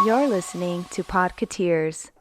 You're listening to Podketeers.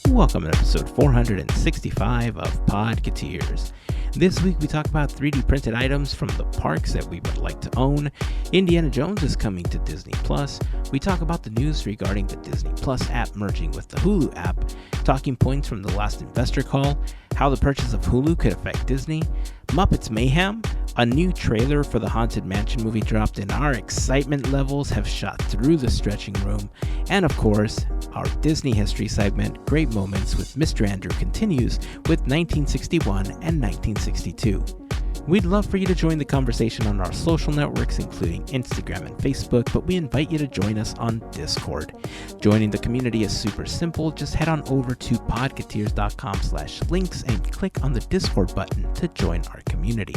Welcome to episode 465 of Podketeers. This week we talk about 3D printed items from the parks that we would like to own. Indiana Jones is coming to Disney Plus. We talk about the news regarding the Disney Plus app merging with the Hulu app, talking points from the last investor call, how the purchase of Hulu could affect Disney, Muppets Mayhem, a new trailer for the Haunted Mansion movie dropped, and our excitement levels have shot through the stretching room. And of course, our Disney history segment, Great Moments with Mr. Andrew, continues with 1961 and 1962. We'd love for you to join the conversation on our social networks, including Instagram and Facebook, but we invite you to join us on Discord. Joining the community is super simple. Just head on over to podketeers.com/links and click on the Discord button to join our community.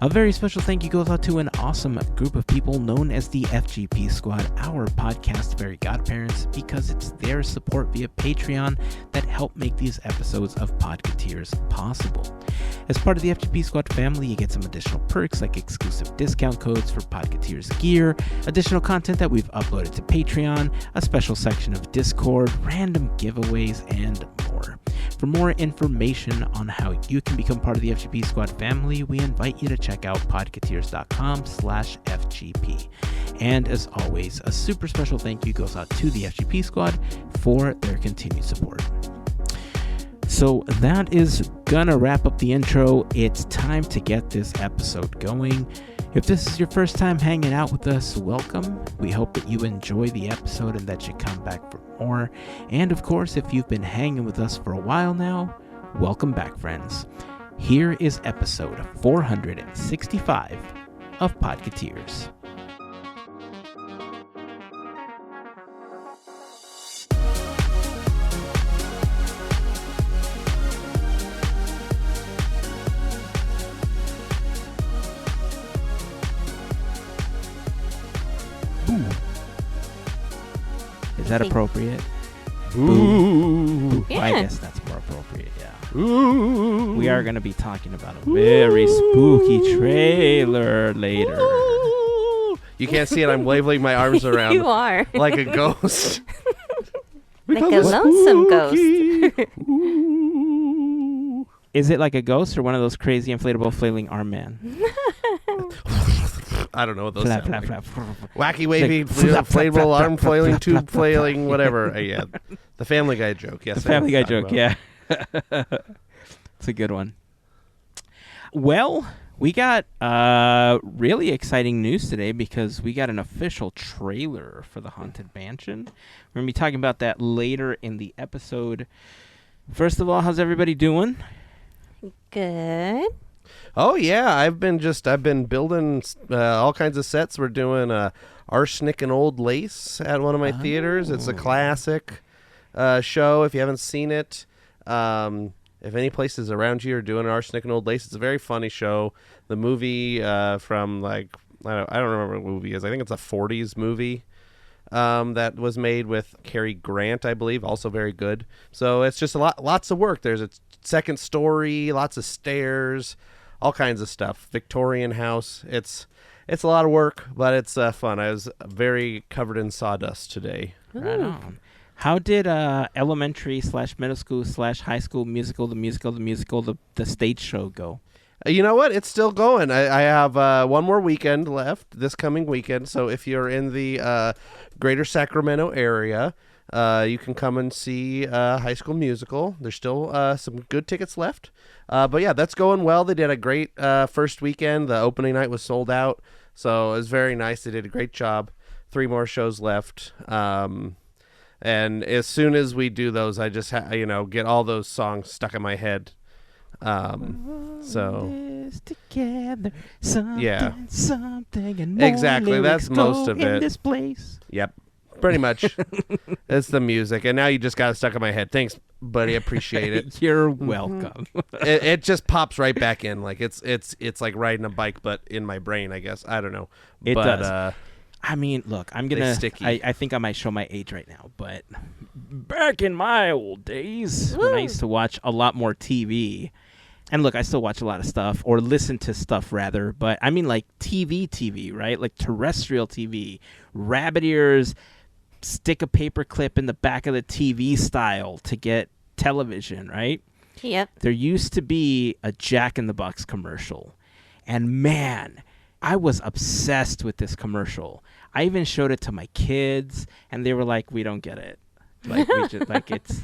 A very special thank you goes out to an awesome group of people known as the FGP Squad, our podcast Fairy Godparents, because it's their support via Patreon that help make these episodes of Podketeers possible. As part of the FGP Squad family, you get some additional perks like exclusive discount codes for Podketeers gear, additional content that we've uploaded to Patreon, a special section of Discord, random giveaways, and more. For more information on how you can become part of the FGP Squad family, we invite you to check out podketeers.com/FGP. And as always, a super special thank you goes out to the FGP Squad for their continued support. So that is gonna wrap up the intro. It's time to get this episode going. If this is your first time hanging out with us, welcome. We hope that you enjoy the episode and that you come back for more. And of course, if you've been hanging with us for a while now, welcome back, friends. Here is episode 465 of Podketeers. Is that appropriate? Boo. Yeah. I guess that's more appropriate, yeah. Ooh. We are going to be talking about a very spooky trailer later. Ooh. You can't see it. I'm waving my arms around. You are. Like a ghost. Like a lonesome ghost. Is it like a ghost or one of those crazy inflatable flailing arm man? I don't know what those Flap, sound flap, like. flap. Wacky, wavy, Like, flap, flap, inflatable, flap, arm flap, flailing, flap, tube flap, flap, flailing, whatever. Yeah. The Family Guy joke. Yes. The Family Guy I know joke, what yeah. It's a good one. Well, we got really exciting news today because we got an official trailer for the Haunted Mansion. We're going to be talking about that later in the episode. First of all, how's everybody doing? Good. Oh yeah, I've been building all kinds of sets. We're doing Arsenic and Old Lace at one of my theaters. It's a classic show. If you haven't seen it, if any places around you are doing Arsenic and Old Lace, it's a very funny show. The movie from like I don't remember what the movie is. I think it's a 40s movie that was made with Cary Grant, I believe. Also very good. So it's just lots of work. There's a second story, lots of stairs. All kinds of stuff. Victorian house. It's a lot of work, but it's fun. I was very covered in sawdust today. Right on. How did elementary / middle / high school musical, the stage show go? You know what? It's still going. I have one more weekend left this coming weekend. So if you're in the greater Sacramento area, you can come and see High School Musical. There's still some good tickets left. But yeah, that's going well. They did a great first weekend. The opening night was sold out. So it was very nice. They did a great job. 3 more shows left. And as soon as we do those, I just, get all those songs stuck in my head. So together, something, yeah, something, and more exactly. That's most of in it. This place. Yep. Pretty much. It's the music. And now you just got it stuck in my head. Thanks, buddy. I appreciate it. You're welcome. It just pops right back in. Like it's like riding a bike, but in my brain, I guess. I don't know. It does. I mean, look, I'm going to, I think I might show my age right now, but back in my old days, when I used to watch a lot more TV, and look, I still watch a lot of stuff, or listen to stuff rather, but I mean like TV, right? Like terrestrial TV, rabbit ears, stick a paper clip in the back of the TV style to get television, right? Yep. There used to be a Jack in the Box commercial. And man, I was obsessed with this commercial. I even showed it to my kids, and they were like, "We don't get it. Like, we just, like, it's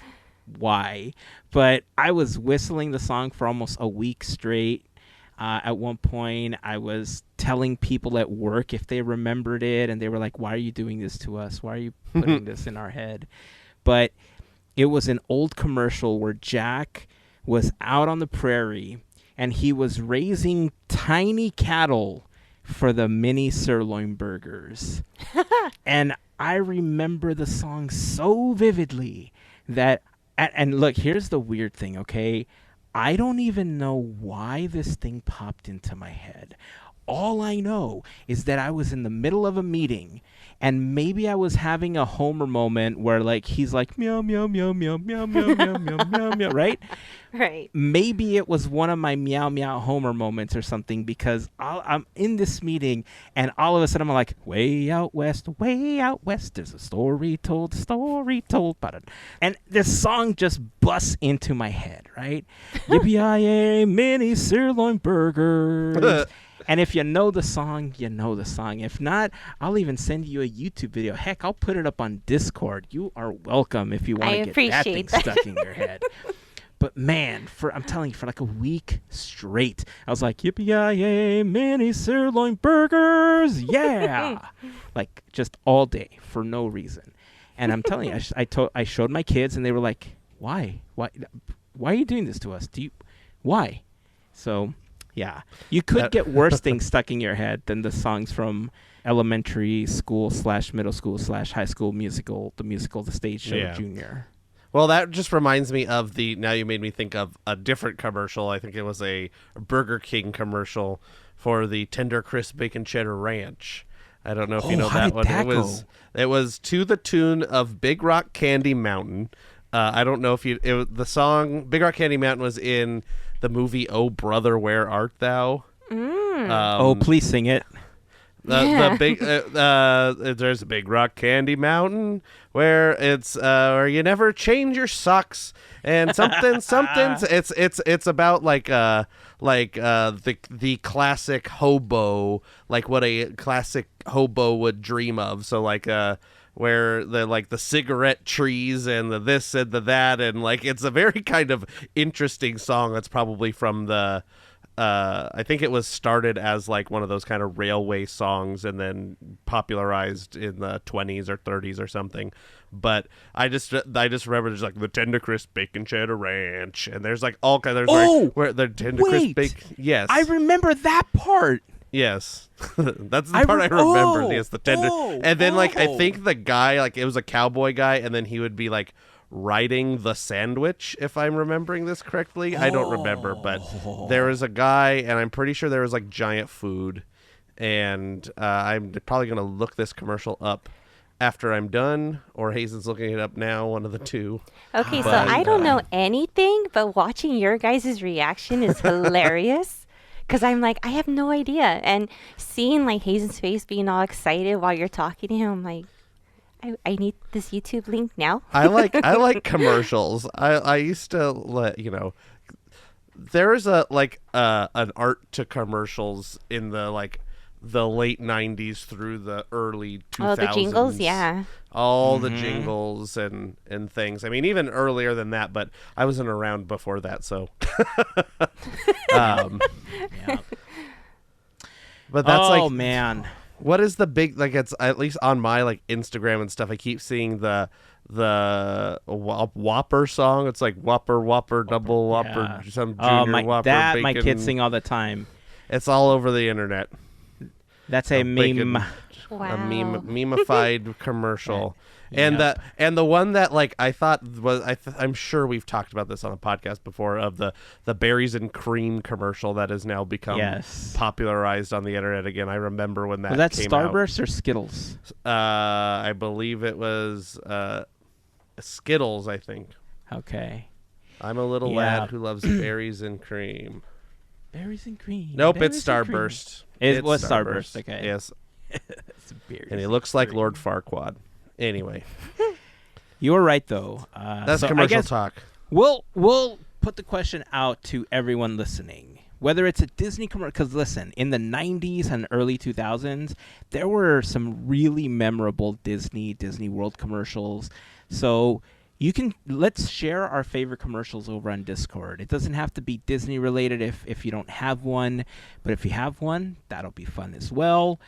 why?" But I was whistling the song for almost a week straight. At one point, I was telling people at work if they remembered it, and they were like, "Why are you doing this to us? Why are you putting this in our head?" But it was an old commercial where Jack was out on the prairie, and he was raising tiny cattle for the mini sirloin burgers. And I remember the song so vividly that, and look, here's the weird thing, okay? I don't even know why this thing popped into my head. All I know is that I was in the middle of a meeting, and maybe I was having a Homer moment where, like, he's like, meow, meow, meow, meow, meow, meow, meow, meow, meow, meow, right? Right. Maybe it was one of my meow, meow Homer moments or something, because I'm in this meeting, and all of a sudden I'm like, way out west, there's a story told, and this song just busts into my head, right? Yippee-yi-yay, mini sirloin burgers. And if you know the song, you know the song. If not, I'll even send you a YouTube video. Heck, I'll put it up on Discord. You are welcome if you want to get that thing stuck in your head. But man, I'm telling you, for like a week straight, I was like, yippee-yi-yay, mini sirloin burgers, yeah! Like, just all day for no reason. And I'm telling you, I showed my kids, and they were like, why? Why are you doing this to us? Why? So... yeah, you could get worse things stuck in your head than the songs from elementary school / middle school / high school musical, the stage show, Junior. Well, that just reminds me of now you made me think of a different commercial. I think it was a Burger King commercial for the Tender Crisp Bacon Cheddar Ranch. I don't know if you know that one. It was to the tune of Big Rock Candy Mountain. I don't know if the song Big Rock Candy Mountain was in the movie Oh Brother, Where Art Thou? Please sing it. The big there's a Big Rock Candy Mountain where it's where you never change your socks and something. It's about the classic hobo, like what a classic hobo would dream of. So where the cigarette trees and the this and the that, and it's a very kind of interesting song. That's probably from the I think it was started as one of those kind of railway songs and then popularized in the 20s or 30s or something. But I just remember there's the Tender Crisp Bacon Cheddar Ranch, and there's all kind of where the Tender Crisp Bacon. Yes, I remember that part. Yes, that's the part I remember. Yes, the tender, and then I think the guy it was a cowboy guy, and then he would be riding the sandwich. If I'm remembering this correctly, I don't remember, but there was a guy, and I'm pretty sure there was giant food, and I'm probably gonna look this commercial up after I'm done, or Heyzen's looking it up now. One of the two. Okay, so I don't know anything, but watching your guys' reaction is hilarious. Because I'm I have no idea. And seeing Heyzen's face being all excited while you're talking to him, I'm like, I need this YouTube link now. I like commercials. I used to there's an art to commercials in the late 90s through the early 2000s. Oh, the jingles, yeah. All the jingles and things. I mean, even earlier than that, but I wasn't around before that, so. Yeah. But that's man. What is the big it's at least on my Instagram and stuff, I keep seeing the Whopper song. It's Whopper, double Whopper, some junior Whopper bacon. My kids sing all the time. It's all over the internet. That's a meme. Wow. A memeified commercial. Yeah. And the one that I thought was I'm sure we've talked about this on a podcast before, of the berries and cream commercial that has now become popularized on the internet again. I remember when that came out. Was that Starburst or Skittles? I believe it was Skittles, I think. Okay. I'm a little lad who loves berries and cream. Berries and cream. Nope, it's Starburst. It was Starburst. Okay. Yes. And he looks like Lord Farquaad Anyway, You're right though. that's so commercial I guess talk. We'll put the question out to everyone listening. Whether it's a Disney commercial, because listen, in the 90s and early 2000s, there were some really memorable Disney World commercials. So let's share our favorite commercials over on Discord. It doesn't have to be Disney related if you don't have one, but if you have one, that'll be fun as well.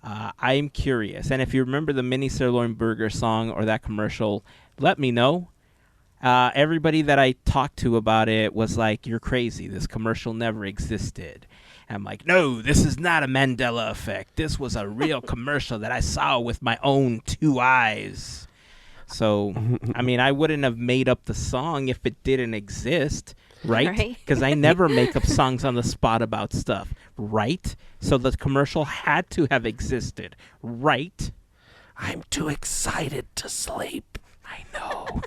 I'm curious, and if you remember the mini sirloin burger song or that commercial, let me know. Everybody that I talked to about it was like, "You're crazy. This commercial never existed." And I'm like, "No, this is not a Mandela effect. This was a real commercial that I saw with my own 2 eyes." So, I mean, I wouldn't have made up the song if it didn't exist, right? Because I never make up songs on the spot about stuff, right? So the commercial had to have existed, right? I'm too excited to sleep. I know.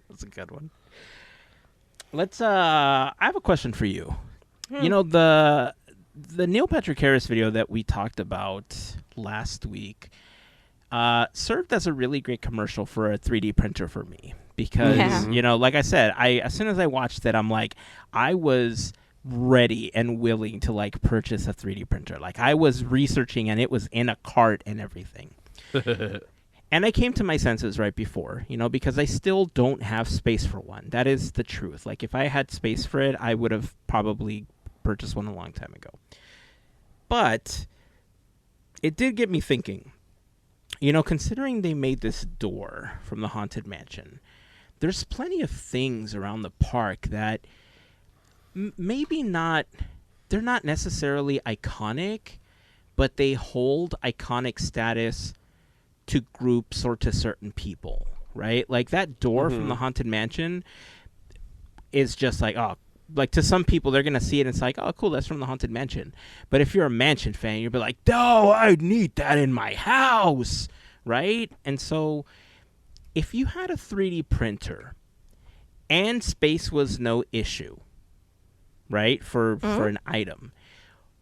That's a good one. I have a question for you. You know, the Neil Patrick Harris video that we talked about last week served as a really great commercial for a 3D printer for me. Because, you know, like I said, as soon as I watched it, I'm like, I was ready and willing to, like, purchase a 3D printer. Like, I was researching, and it was in a cart and everything. And I came to my senses right before, you know, because I still don't have space for one. That is the truth. Like, if I had space for it, I would have probably purchased one a long time ago. But it did get me thinking. You know, considering they made this door from the Haunted Mansion, there's plenty of things around the park that maybe not, they're not necessarily iconic, but they hold iconic status to groups or to certain people, right? Like that door from the Haunted Mansion is just like, oh, like to some people, they're going to see it and it's like, oh, cool, that's from the Haunted Mansion. But if you're a mansion fan, you'll be like, no, I need that in my house, right? And so if you had a 3D printer and space was no issue, right, for an item,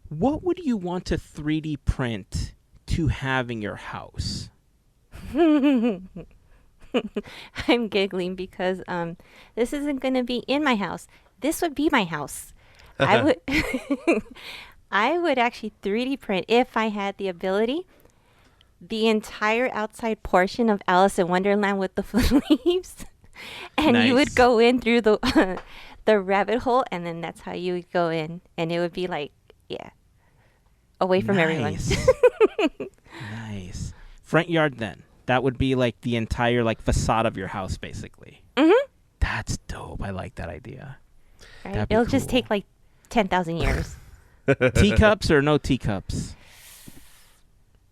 what would you want to 3D print to have in your house? I'm giggling because this isn't going to be in my house. This would be my house. I would I would actually 3D print, if I had the ability, the entire outside portion of Alice in Wonderland with the leaves. And you would go in through the the rabbit hole, and then that's how you would go in. And it would be like, yeah, away from everyone. Nice. Front yard then. That would be like the entire like facade of your house, basically. That's dope. I like that idea. Right? It'll just take like 10,000 years. Teacups or no teacups?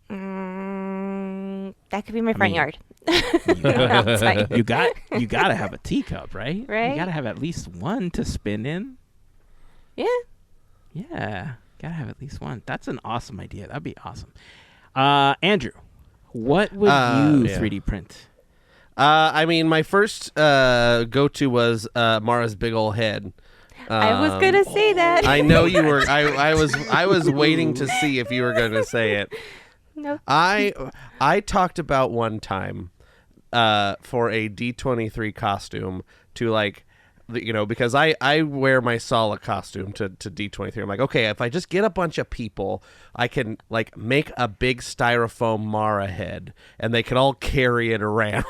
That could be my front yard. You got to have a teacup, right? Right. You got to have at least one to spin in. Yeah. Yeah. Got to have at least one. That's an awesome idea. That'd be awesome. Andrew, what would you 3D print? I mean, my first go-to was Mara's big old head. I was gonna say that. I know you were. I was waiting to see if you were going to say it. No. I talked about one time for a D23 costume to like, you know, because I wear my Sala costume to D23. I'm like, okay, if I just get a bunch of people, I can like make a big styrofoam Mara head and they can all carry it around.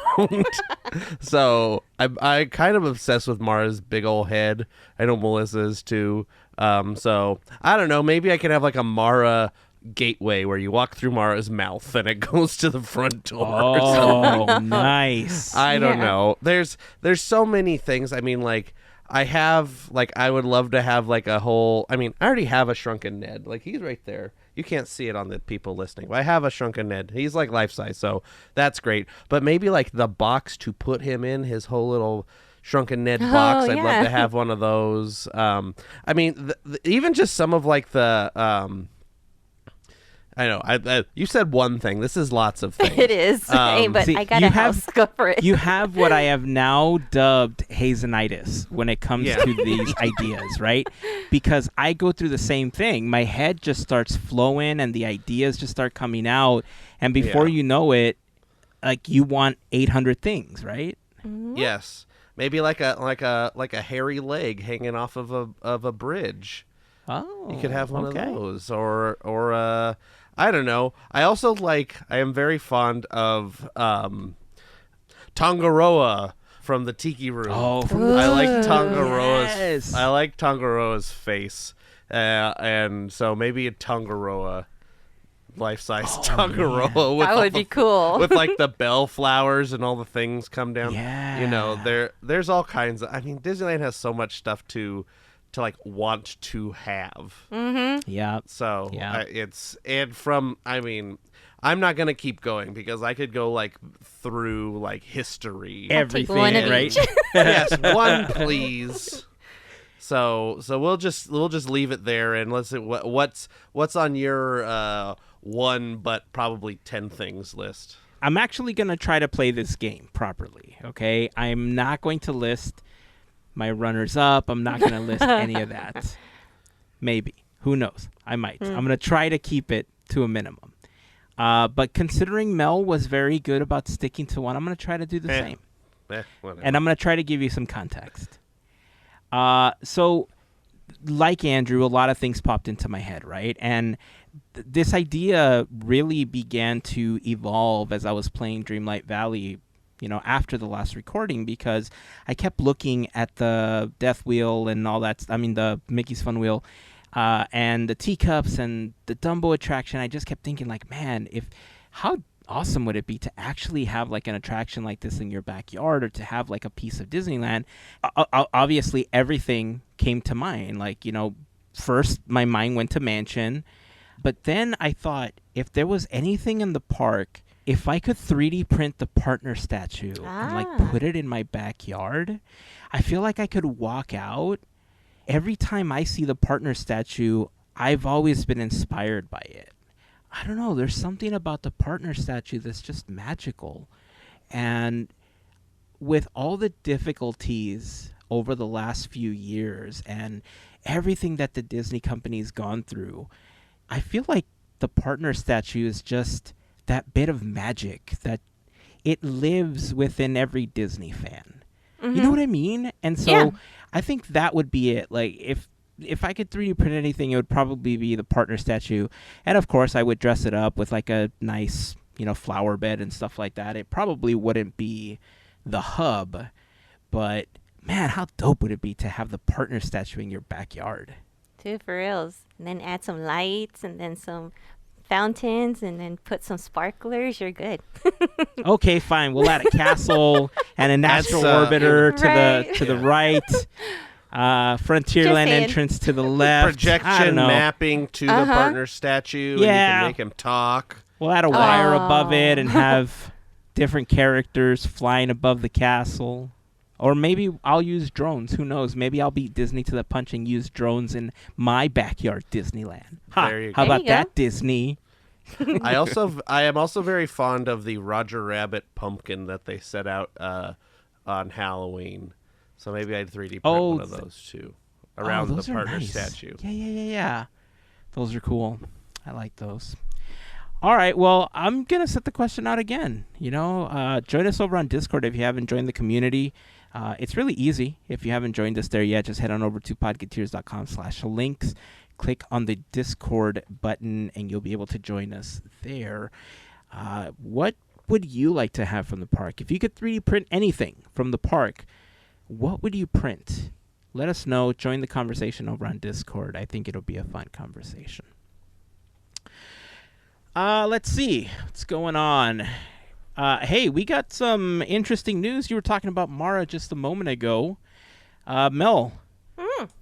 So I kind of obsessed with Mara's big old head. I know Melissa is too. So I don't know, maybe I could have like a Mara gateway where you walk through Mara's mouth and it goes to the front door. Oh, nice. I don't know. There's so many things. I mean, like I would love to have like a whole, I mean, I already have a shrunken Ned. Like he's right there. You can't see it on the people listening, but I have a shrunken Ned. He's like life size, so that's great. But maybe like the box to put him in, his whole little shrunken Ned box. I'd love to have one of those. I mean, even just some of like the I know. You said one thing. This is lots of things. It is. But see, I got a house. Go for it. You have what I have now dubbed Heyzenitis when it comes to these ideas, right? Because I go through the same thing. My head just starts flowing and the ideas just start coming out. And before you know it, like you want 800 things, right? Mhm. Yes, maybe like a hairy leg hanging off of a bridge. Oh, You could have one okay. of those, or I don't know. I am very fond of Tangaroa from the Tiki Room. Oh, from Ooh. I like Yes. Tangaroa's face, and so maybe a Tangaroa, life-size Tangaroa with That all would be the- cool. with like the bellflowers and all the things come down. Yeah. You know, there's all kinds of. I mean, Disneyland has so much stuff to like want to have. Mm-hmm. Yeah. So Yeah. I mean, I'm not gonna keep going because I could go like through like history. Everything, one of right? each. Yes, one please. So we'll just leave it there, and let's see what's on your one but probably 10 things list. I'm actually going to try to play this game properly, okay? I'm not going to list my runners up. I'm not going to list any of that. Maybe. Who knows? I might. I'm going to try to keep it to a minimum. But considering Mel was very good about sticking to one, I'm going to try to do the same. Whatever. And I'm going to try to give you some context. So, like Andrew, a lot of things popped into my head, right? And this idea really began to evolve as I was playing Dreamlight Valley, after the last recording, because I kept looking at the Death Wheel and all that. I mean, the Mickey's Fun Wheel and the teacups and the Dumbo attraction. I just kept thinking, like, man, how awesome would it be to actually have like an attraction like this in your backyard, or to have like a piece of Disneyland? Obviously, everything came to mind. Like, first my mind went to Mansion, but then I thought, if there was anything in the park, if I could 3D print the partner statue and like put it in my backyard, I feel like I could walk out. Every time I see the partner statue, I've always been inspired by it. I don't know, there's something about the partner statue that's just magical. And with all the difficulties over the last few years and everything that the Disney company's gone through, I feel like the partner statue is just that bit of magic that it lives within every Disney fan. Mm-hmm. You know what I mean? And so Yeah. I think that would be it. Like, if I could 3D print anything, it would probably be the partner statue. And of course, I would dress it up with like a nice, flower bed and stuff like that. It probably wouldn't be the hub, but man, how dope would it be to have the partner statue in your backyard? Dude, for reals. And then add some lights and then some fountains and then put some sparklers. You're good. Okay, fine. We'll add a castle and an astral orbiter to the right. Frontierland saying. entrance to the left. I don't Projection know. mapping to the partner statue, and you Yeah. can make him talk. We'll add a wire Oh. above it and have different characters flying above the castle. Or maybe I'll use drones. Who knows? Maybe I'll beat Disney to the punch and use drones in my backyard Disneyland. There you How go. about There you go. that, Disney? I am also very fond of the Roger Rabbit pumpkin that they set out on Halloween. So maybe I'd 3D print one of those too around the those are partner nice. statue. Yeah. Those are cool. I like those. All right, well, I'm going to set the question out again. Join us over on Discord if you haven't joined the community. It's really easy. If you haven't joined us there yet, just head on over to podketeers.com/links. Click on the Discord button, and you'll be able to join us there. What would you like to have from the park? If you could 3D print anything from the park, what would you print? Let us know. Join the conversation over on Discord. I think it'll be a fun conversation. Let's see. What's going on? Hey, we got some interesting news. You were talking about Mara just a moment ago. Mel,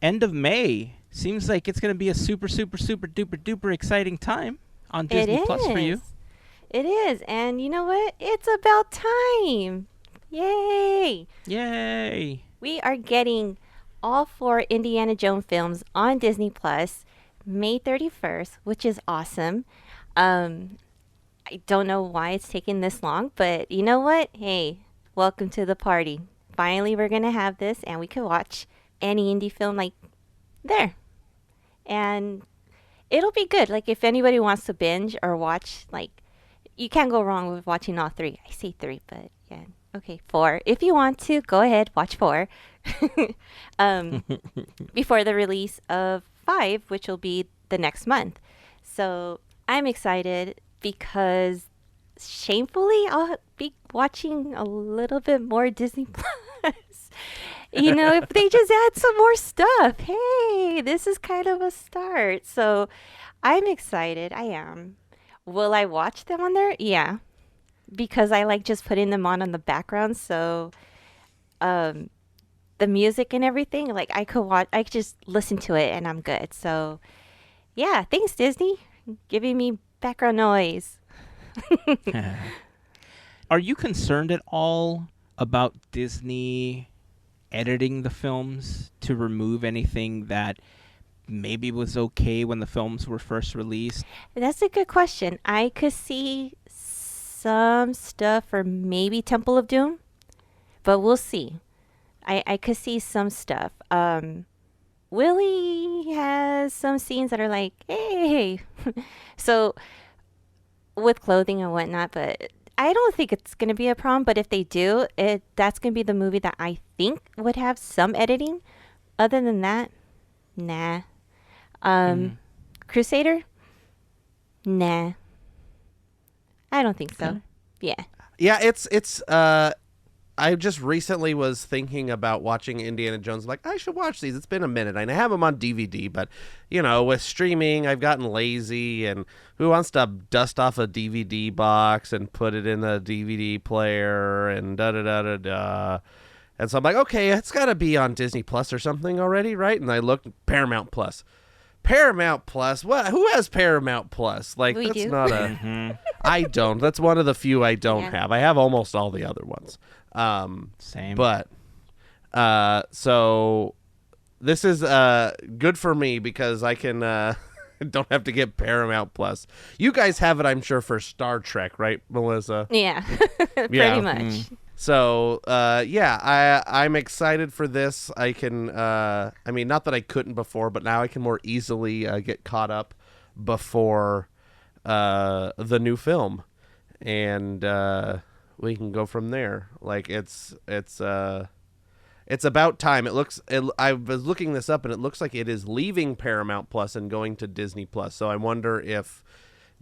end of May. Seems like it's going to be a super, super, super, duper, duper exciting time on Disney Plus for you. It is. And you know what? It's about time. Yay. Yay. We are getting all 4 Indiana Jones films on Disney Plus May 31st, which is awesome. I don't know why it's taking this long, but you know what? Hey, welcome to the party. Finally, we're going to have this, and we can watch any indie film like there. And it'll be good. Like, if anybody wants to binge or watch, like, you can't go wrong with watching all three. I say three, but yeah. Okay, four. If you want to, go ahead, watch four. um, before the release of five, which will be the next month. So I'm excited because shamefully I'll be watching a little bit more Disney Plus. If they just add some more stuff, hey, this is kind of a start. So I'm excited. I am. Will I watch them on there? Yeah, because I like just putting them on the background. So um, the music and everything, like I could just listen to it and I'm good. So yeah, thanks Disney, giving me background noise. Are you concerned at all about Disney editing the films to remove anything that maybe was okay when the films were first released? That's a good question. I could see some stuff for maybe Temple of Doom, but we'll see. I could see some stuff. Willie has some scenes that are like, hey. So with clothing and whatnot, but I don't think it's going to be a problem. But if they do, that's going to be the movie that I think would have some editing. Other than that, nah. Crusader? Nah. I don't think so. Okay. Yeah. Yeah, it's I just recently was thinking about watching Indiana Jones. Like, I should watch these. It's been a minute. And I have them on DVD, but, with streaming, I've gotten lazy. And who wants to dust off a DVD box and put it in a DVD player and da-da-da-da-da. And so I'm like, okay, it's got to be on Disney Plus or something already, right? And I looked, Paramount Plus. Paramount Plus? What? Who has Paramount Plus? Like, We that's do. not a... I don't. That's one of the few I don't have. I have almost all the other ones. Same. But so this is good for me because I can don't have to get Paramount Plus. You guys have it, I'm sure, for Star Trek, right, Melissa? Yeah. Yeah. Pretty much. So I'm excited for this. I can not that I couldn't before, but now I can more easily get caught up before the new film, and we can go from there. Like it's about time. I was looking this up, and it looks like it is leaving Paramount Plus and going to Disney Plus. So I wonder if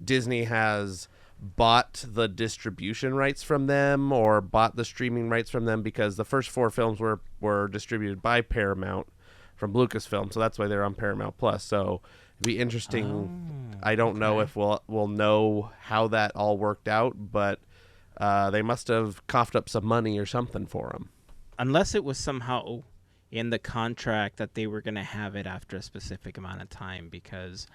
Disney has bought the distribution rights from them or bought the streaming rights from them, because the first four films were distributed by Paramount from Lucasfilm, so that's why they're on Paramount Plus. So it'd be interesting. I don't know if we'll know how that all worked out, but they must have coughed up some money or something for them. Unless it was somehow in the contract that they were going to have it after a specific amount of time, because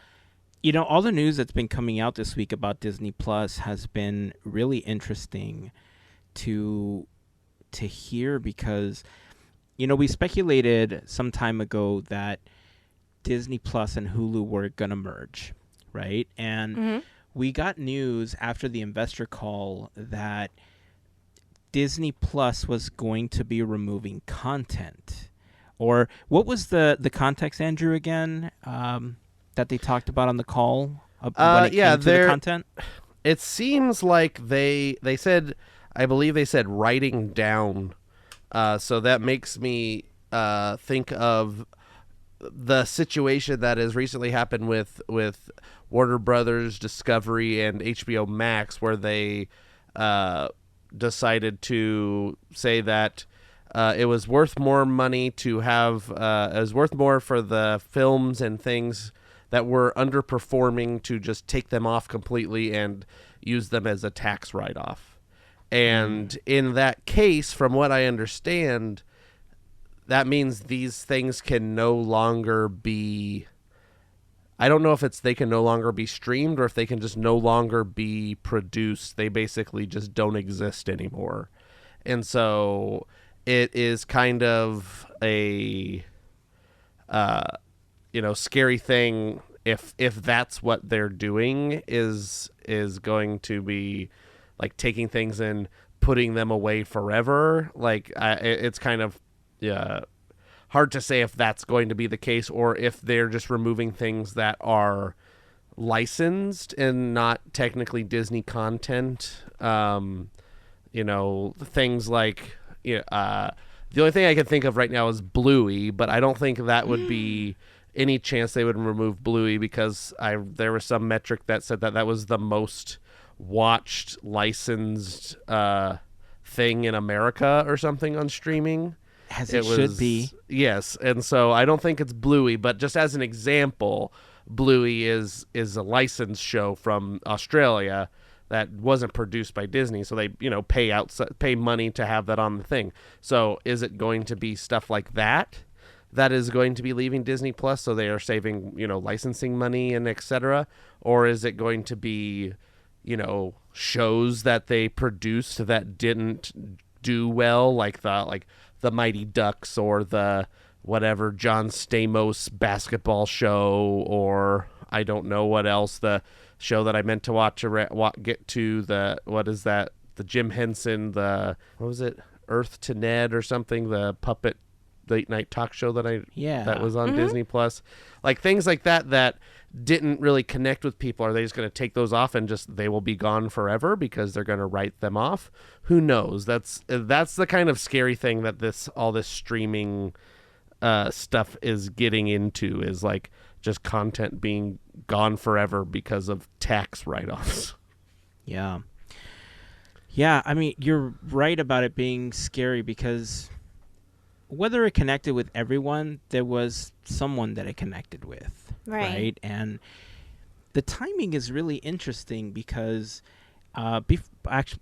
all the news that's been coming out this week about Disney Plus has been really interesting to hear, because we speculated some time ago that Disney Plus and Hulu were going to merge, right? And we got news after the investor call that Disney Plus was going to be removing content. Or what was the context, Andrew, again, that they talked about on the call when it came to the content? It seems like they said, I believe they said writing down. So that makes me think of the situation that has recently happened with Warner Brothers, Discovery, and HBO Max, where they decided to say that it was worth more money to have, it was worth more for the films and things that were underperforming to just take them off completely and use them as a tax write-off. And in that case, from what I understand, that means these things can no longer be... I don't know if they can no longer be streamed or if they can just no longer be produced. They basically just don't exist anymore. And so it is kind of a scary thing if that's what they're doing, is going to be like taking things and putting them away forever. Like it's kind of hard to say if that's going to be the case, or if they're just removing things that are licensed and not technically Disney content. Things like the only thing I can think of right now is Bluey, but I don't think that would be any chance they would remove Bluey, because there was some metric that said that was the most watched licensed thing in America or something on streaming. As it should be. Yes, and so I don't think it's Bluey, but just as an example, Bluey is a licensed show from Australia that wasn't produced by Disney, so they pay money to have that on the thing. So is it going to be stuff like that is going to be leaving Disney Plus, so they are saving licensing money and etc., or is it going to be shows that they produced that didn't do well, like the Mighty Ducks or the whatever John Stamos basketball show, or I don't know what else, the show that I meant to watch get to, the Jim Henson, what was it, Earth to Ned or something, the puppet late night talk show that was on Disney Plus, like things like that didn't really connect with people. Are they just going to take those off and they will be gone forever because they're going to write them off? Who knows? That's the kind of scary thing that all this streaming stuff is getting into, is like just content being gone forever because of tax write-offs. Yeah. I mean, you're right about it being scary, because whether it connected with everyone, there was someone that it connected with. Right. And the timing is really interesting, because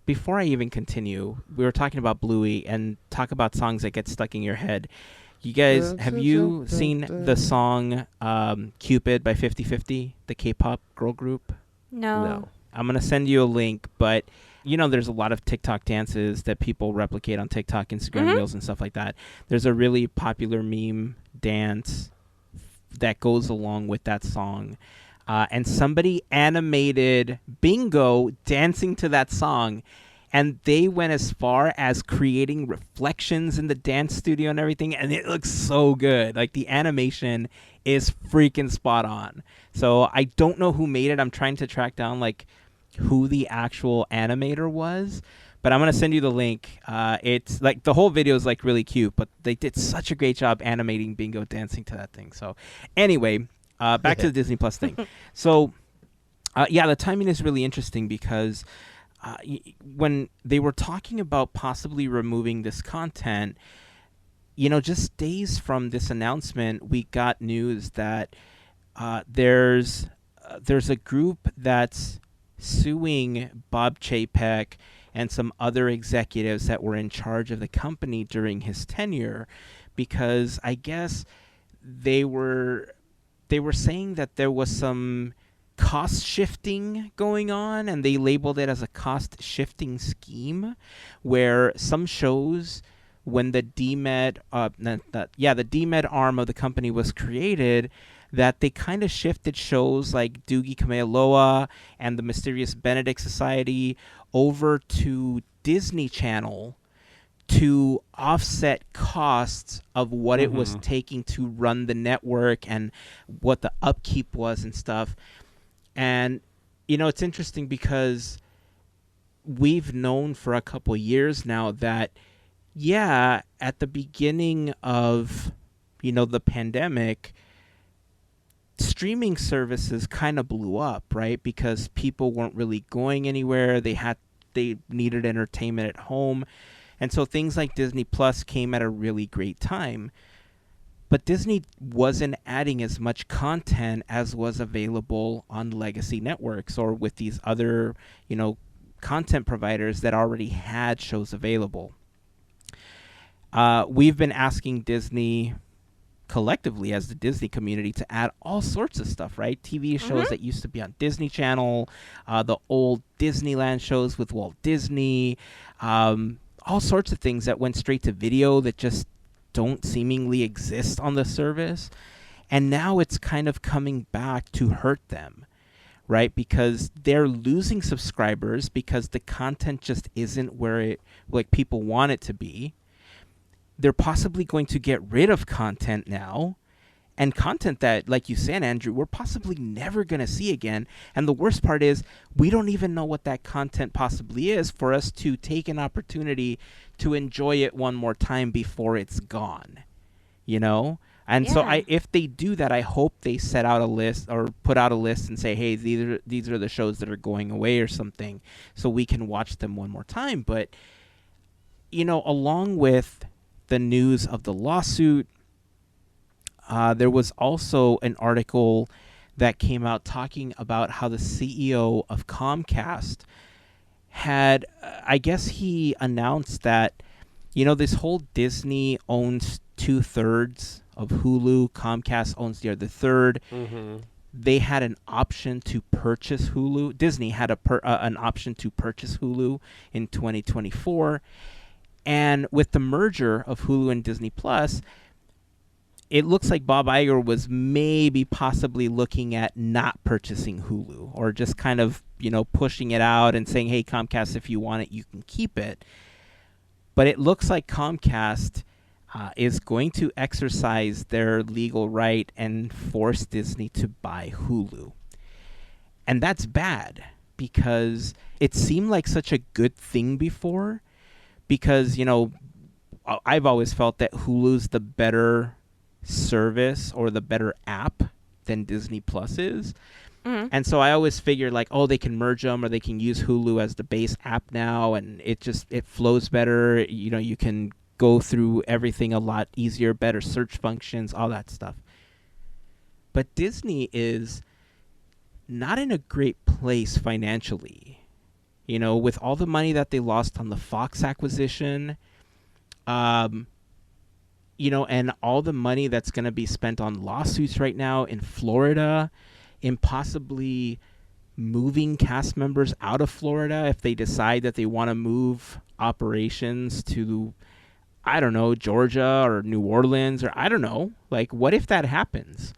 before I even continue, we were talking about Bluey and talk about songs that get stuck in your head. You guys, have you seen the song Cupid by 50/50, the K-pop girl group? No. I'm going to send you a link, but there's a lot of TikTok dances that people replicate on TikTok, Instagram Reels, and stuff like that. There's a really popular meme dance that goes along with that song. And somebody animated Bingo dancing to that song. And they went as far as creating reflections in the dance studio and everything. And it looks so good. Like, the animation is freaking spot on. So I don't know who made it. I'm trying to track down, who the actual animator was. But I'm going to send you the link. It's the whole video is really cute, but they did such a great job animating Bingo dancing to that thing. So anyway, back to the Disney Plus thing. So the timing is really interesting, because when they were talking about possibly removing this content, just days from this announcement, we got news that there's a group that's suing Bob Chapek and some other executives that were in charge of the company during his tenure, because I guess they were saying that there was some cost shifting going on, and they labeled it as a cost shifting scheme, where some shows, when the DMED arm of the company was created, that they kind of shifted shows like Doogie Kamealoha and the Mysterious Benedict Society over to Disney Channel to offset costs of what it was taking to run the network and what the upkeep was and stuff. And, it's interesting, because we've known for a couple years now that, at the beginning of, the pandemic, streaming services kind of blew up, right? Because people weren't really going anywhere. They needed entertainment at home. And so things like Disney Plus came at a really great time. But Disney wasn't adding as much content as was available on legacy networks or with these other, content providers that already had shows available. We've been asking Disney collectively, as the Disney community, to add all sorts of stuff, right? TV shows that used to be on Disney Channel, the old Disneyland shows with Walt Disney, all sorts of things that went straight to video that just don't seemingly exist on the service. And now it's kind of coming back to hurt them, right? Because they're losing subscribers because the content just isn't where people want it to be. They're possibly going to get rid of content now, and content that, like you said, Andrew, we're possibly never going to see again. And the worst part is we don't even know what that content possibly is for us to take an opportunity to enjoy it one more time before it's gone, you know? And so if they do that, I hope they set out a list or put out a list and say, hey, these are the shows that are going away or something, so we can watch them one more time. But, you know, along with the news of the lawsuit, there was also an article that came out talking about how the CEO of Comcast had, I guess he announced that, you know, this whole Disney owns 2/3 of Hulu, Comcast owns the other third. Mm-hmm. They had an option to purchase Hulu. Disney had an option to purchase Hulu in 2024. And with the merger of Hulu and Disney Plus, it looks like Bob Iger was maybe possibly looking at not purchasing Hulu, or just kind of, you know, pushing it out and saying, hey, Comcast, if you want it, you can keep it. But it looks like Comcast is going to exercise their legal right and force Disney to buy Hulu. And that's bad, because it seemed like such a good thing before, because, you know, I've always felt that Hulu's the better service or the better app than Disney Plus is. Mm-hmm. And so I always figured, like, oh, they can merge them, or they can use Hulu as the base app now, and it flows better. You know, you can go through everything a lot easier, better search functions, all that stuff. But Disney is not in a great place financially. You know, with all the money that they lost on the Fox acquisition, you know, and all the money that's going to be spent on lawsuits right now in Florida, in possibly moving cast members out of Florida if they decide that they want to move operations to, I don't know, Georgia or New Orleans, or I don't know. Like, what if that happens?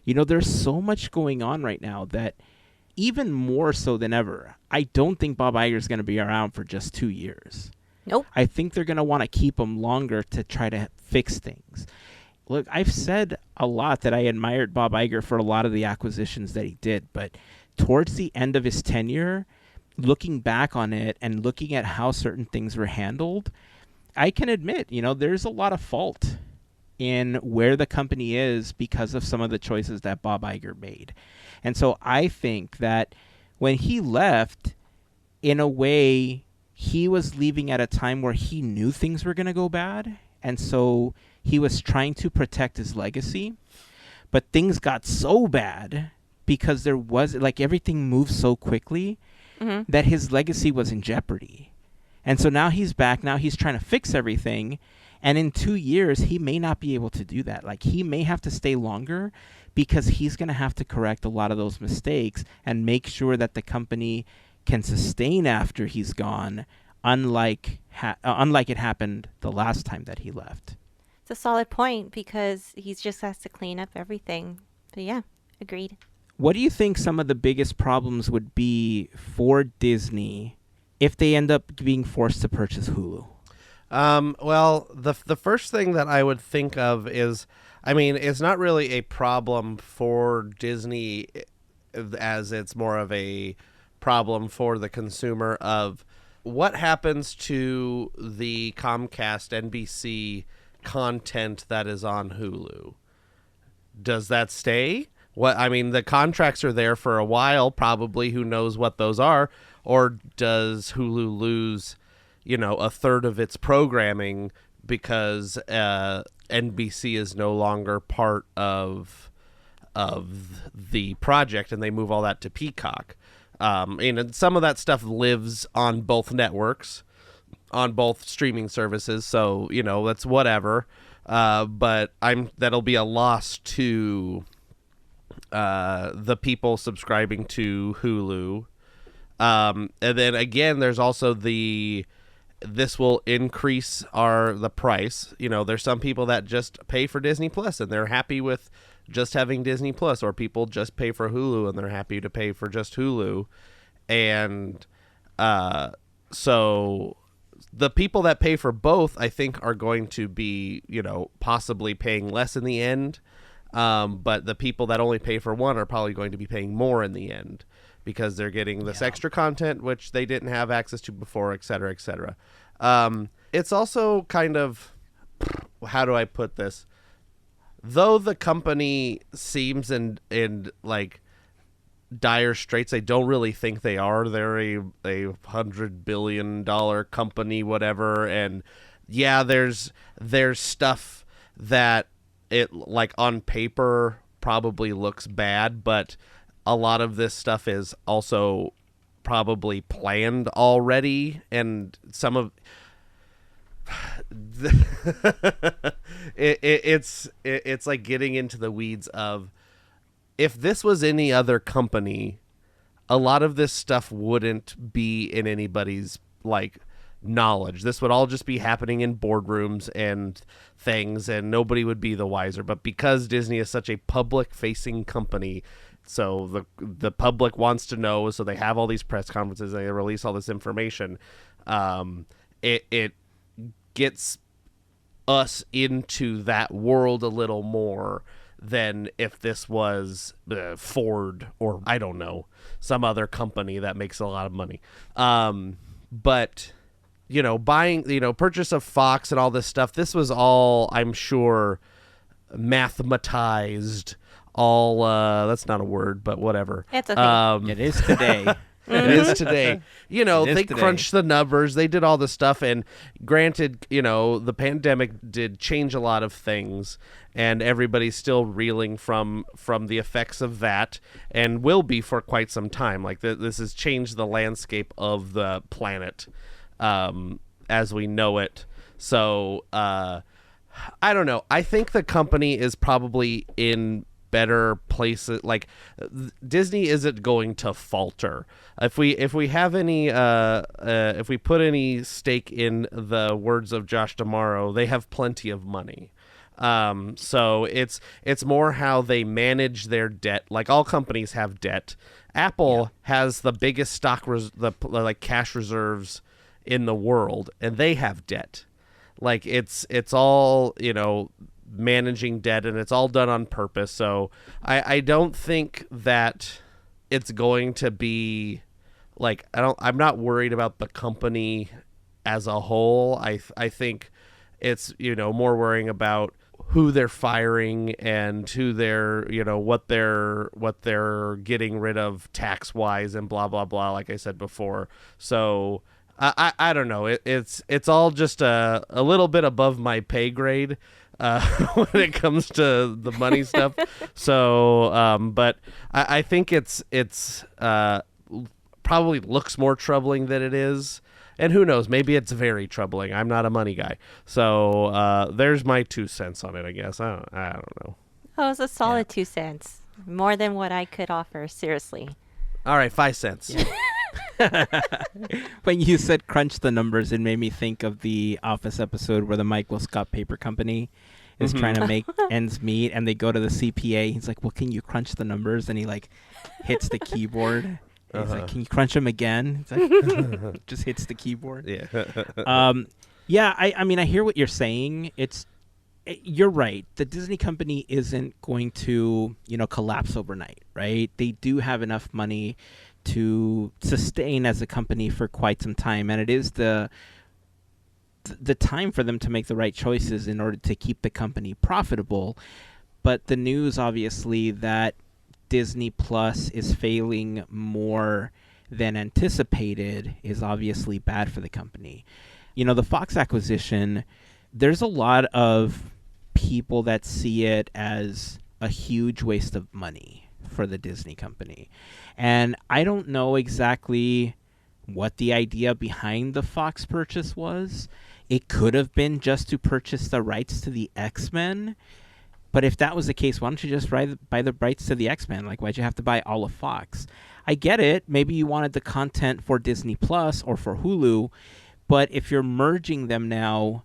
You know, there's so much going on right now that, even more so than ever, I don't think Bob Iger is going to be around for just 2 years. Nope. I think they're going to want to keep him longer to try to fix things. Look, I've said a lot that I admired Bob Iger for a lot of the acquisitions that he did, but towards the end of his tenure, looking back on it and looking at how certain things were handled, I can admit, you know, there's a lot of fault in where the company is because of some of the choices that Bob Iger made. And so I think that when he left, in a way, he was leaving at a time where he knew things were going to go bad. And so he was trying to protect his legacy. But things got so bad because there was, like, everything moved so quickly that his legacy was in jeopardy. And so now he's back. Now he's trying to fix everything. And in 2 years, he may not be able to do that. Like, he may have to stay longer because he's going to have to correct a lot of those mistakes and make sure that the company can sustain after he's gone, unlike it happened the last time that he left. It's a solid point, because he just has to clean up everything. But yeah, agreed. What do you think some of the biggest problems would be for Disney if they end up being forced to purchase Hulu? Well, the first thing that I would think of is, I mean, it's not really a problem for Disney, as it's more of a problem for the consumer of what happens to the Comcast NBC content that is on Hulu. Does that stay? I mean, the contracts are there for a while, probably. Who knows what those are? Or does Hulu lose, you know, a third of its programming because NBC is no longer part of the project, and they move all that to Peacock? And some of that stuff lives on both networks, on both streaming services, so, you know, that's whatever. But that'll be a loss to the people subscribing to Hulu. And then again, there's also this will increase the price. You know, there's some people that just pay for Disney Plus and they're happy with just having Disney Plus, or people just pay for Hulu and they're happy to pay for just Hulu. And so the people that pay for both, I think, are going to be, you know, possibly paying less in the end. But the people that only pay for one are probably going to be paying more in the end because they're getting this extra content, which they didn't have access to before, et cetera, et cetera. It's also kind of, how do I put this? Though the company seems in like dire straits, I don't really think they are. They're a $100 billion company, whatever. And yeah, there's stuff that it like on paper probably looks bad, but a lot of this stuff is also probably planned already, and some of it's like getting into the weeds of, if this was any other company, a lot of this stuff wouldn't be in anybody's like knowledge. This would all just be happening in boardrooms and things, and nobody would be the wiser. But because Disney is such a public facing company, so the public wants to know, so they have all these press conferences and they release all this information. It gets us into that world a little more than if this was Ford or, I don't know, some other company that makes a lot of money. But, you know, buying, you know, purchase of Fox and all this stuff, this was all, I'm sure, mathematized. All, that's not a word, but whatever. It's okay. It is today. It is today. You know, they crunched the numbers. They did all this stuff. And granted, you know, the pandemic did change a lot of things. And everybody's still reeling from the effects of that, and will be for quite some time. Like, this has changed the landscape of the planet as we know it. So, I don't know. I think the company is probably in better places. Like, Disney isn't going to falter. If we have any if we put any stake in the words of Josh D'Amaro, they have plenty of money. So it's more how they manage their debt. Like, all companies have debt. Apple has the biggest like cash reserves in the world, and they have debt. Like, it's all, you know, managing debt, and it's all done on purpose. So I don't think that it's going to be like, I'm not worried about the company as a whole. I think it's, you know, more worrying about who they're firing and who they're, you know, what they're getting rid of tax wise and blah blah blah, like I said before. So I don't know. It's all just a little bit above my pay grade when it comes to the money stuff. So, but I think it's probably looks more troubling than it is. And who knows? Maybe it's very troubling. I'm not a money guy. So there's my 2 cents on it, I guess. I don't know. Oh, it's a solid 2 cents. More than what I could offer, seriously. All right, 5 cents. Yeah. When you said crunch the numbers, it made me think of the Office episode where the Michael Scott Paper Company is trying to make ends meet, and they go to the CPA. He's like, well, can you crunch the numbers? And he like hits the keyboard. He's like, can you crunch them again? It's like, just hits the keyboard. Yeah. Yeah, I mean, I hear what you're saying. You're right. The Disney company isn't going to, you know, collapse overnight, right? They do have enough money to sustain as a company for quite some time, and it is the time for them to make the right choices in order to keep the company profitable. But the news, obviously, that Disney Plus is failing more than anticipated is obviously bad for the company. You know, the Fox acquisition, there's a lot of people that see it as a huge waste of money for the Disney company. And I don't know exactly what the idea behind the Fox purchase was. It could have been just to purchase the rights to the X-Men. But if that was the case, why don't you just buy the rights to the X-Men? Like, why'd you have to buy all of Fox? I get it. Maybe you wanted the content for Disney Plus or for Hulu. But if you're merging them now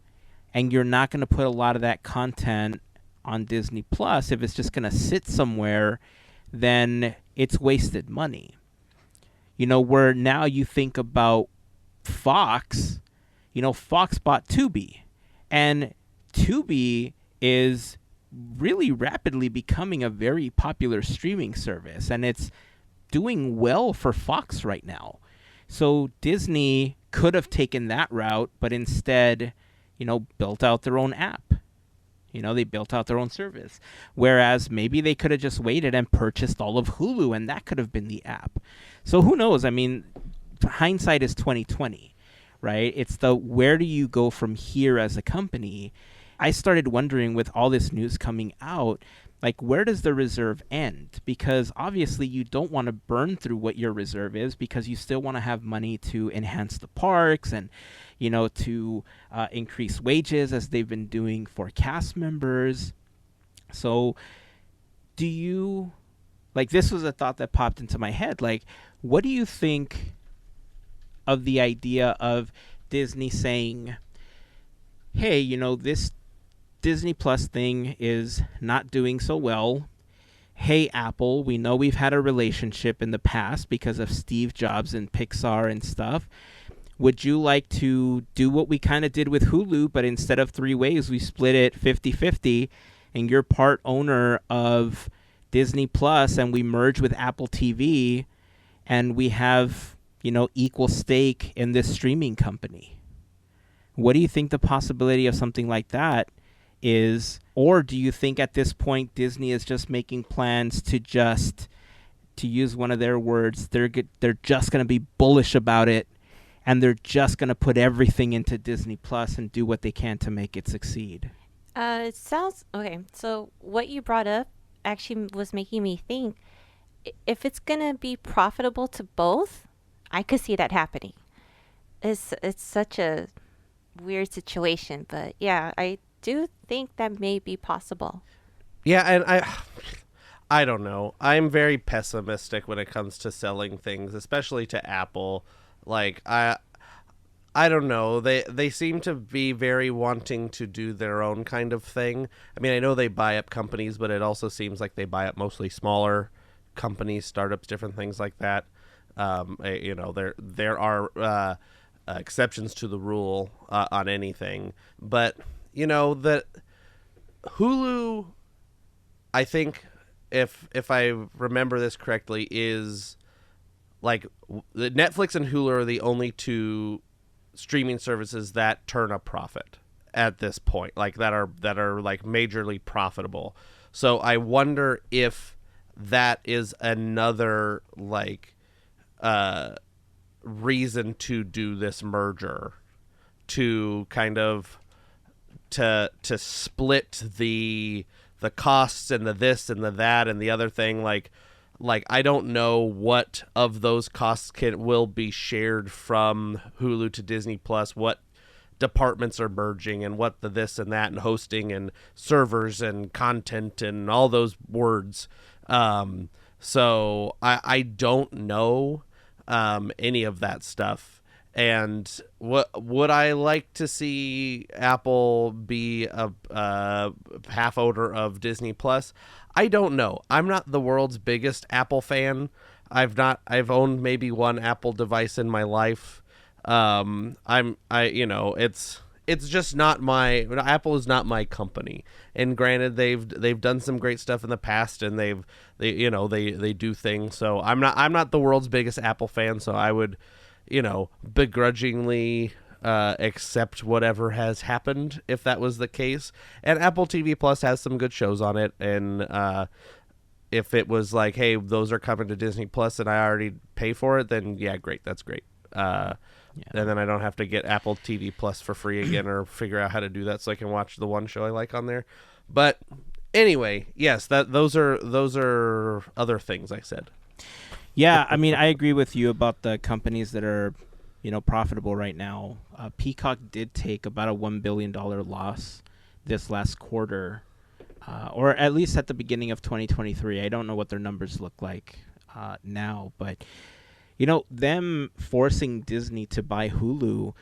and you're not going to put a lot of that content on Disney Plus, if it's just going to sit somewhere, then it's wasted money. You know, where now you think about Fox, you know, Fox bought Tubi. And Tubi is really rapidly becoming a very popular streaming service, and it's doing well for Fox right now. So Disney could have taken that route, but instead, built out their own app. They built out their own service. Whereas maybe they could have just waited and purchased all of Hulu, and that could have been the app. So who knows? I mean, hindsight is 2020, right? It's the where do you go from here as a company? I started wondering with all this news coming out, like, where does the reserve end? Because obviously you don't want to burn through what your reserve is, because you still want to have money to enhance the parks and, to increase wages as they've been doing for cast members. So do you, like, this was a thought that popped into my head. Like, what do you think of the idea of Disney saying, hey, this Disney Plus thing is not doing so well. Hey, Apple, we know we've had a relationship in the past because of Steve Jobs and Pixar and stuff. Would you like to do what we kind of did with Hulu, but instead of 3 ways, we split it 50-50, and you're part owner of Disney Plus, and we merge with Apple TV, and we have, equal stake in this streaming company? What do you think the possibility of something like that is? Or do you think at this point Disney is just making plans to use one of their words, they're just going to be bullish about it, and they're just going to put everything into Disney Plus and do what they can to make it succeed? It sounds okay. So what you brought up actually was making me think, if it's going to be profitable to both, I could see that happening. It's such a weird situation, but yeah, I do think that may be possible. Yeah, and I don't know. I'm very pessimistic when it comes to selling things, especially to Apple. Like, I don't know. They seem to be very wanting to do their own kind of thing. I mean, I know they buy up companies, but it also seems like they buy up mostly smaller companies, startups, different things like that. There are exceptions to the rule on anything, but that Hulu, I think, if I remember this correctly, is like Netflix and Hulu are the only 2 streaming services that turn a profit at this point, like that are like majorly profitable. So I wonder if that is another like reason to do this merger, to kind of to split the costs and the this and the that and the other thing. Like I don't know what of those costs will be shared from Hulu to Disney Plus, what departments are merging, and what the this and that and hosting and servers and content and all those words. So I don't know any of that stuff. And would I like to see Apple be a half owner of Disney Plus? I don't know. I'm not the world's biggest Apple fan. I've owned maybe one Apple device in my life. It's just not my Apple is not my company. And granted, they've done some great stuff in the past, and they do things. So I'm not the world's biggest Apple fan. So I would, begrudgingly accept whatever has happened if that was the case. And Apple TV Plus has some good shows on it, and if it was like, hey, those are coming to Disney Plus and I already pay for it, then yeah, great, that's great. Yeah. And then I don't have to get Apple TV Plus for free again or figure out how to do that so I can watch the one show I like on there. But anyway, yes, those are other things I said. Yeah, I mean, I agree with you about the companies that are, profitable right now. Peacock did take about a $1 billion loss this last quarter, or at least at the beginning of 2023. I don't know what their numbers look like now, but them forcing Disney to buy Hulu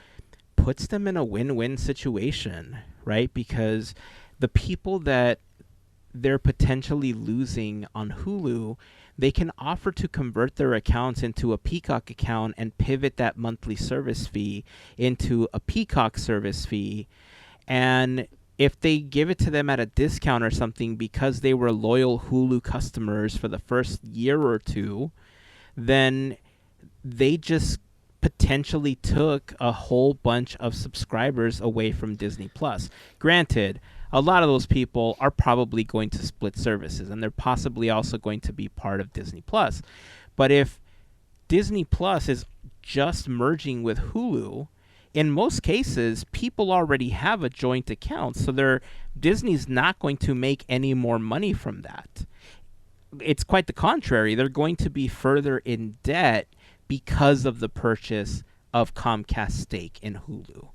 puts them in a win-win situation, right? Because the people that they're potentially losing on Hulu, they can offer to convert their accounts into a Peacock account and pivot that monthly service fee into a Peacock service fee. And if they give it to them at a discount or something because they were loyal Hulu customers for the first year or two, then they just potentially took a whole bunch of subscribers away from Disney Plus. Granted, a lot of those people are probably going to split services, and they're possibly also going to be part of Disney Plus. But if Disney Plus is just merging with Hulu, in most cases, people already have a joint account, so Disney's not going to make any more money from that. It's quite the contrary. They're going to be further in debt because of the purchase of Comcast's stake in Hulu.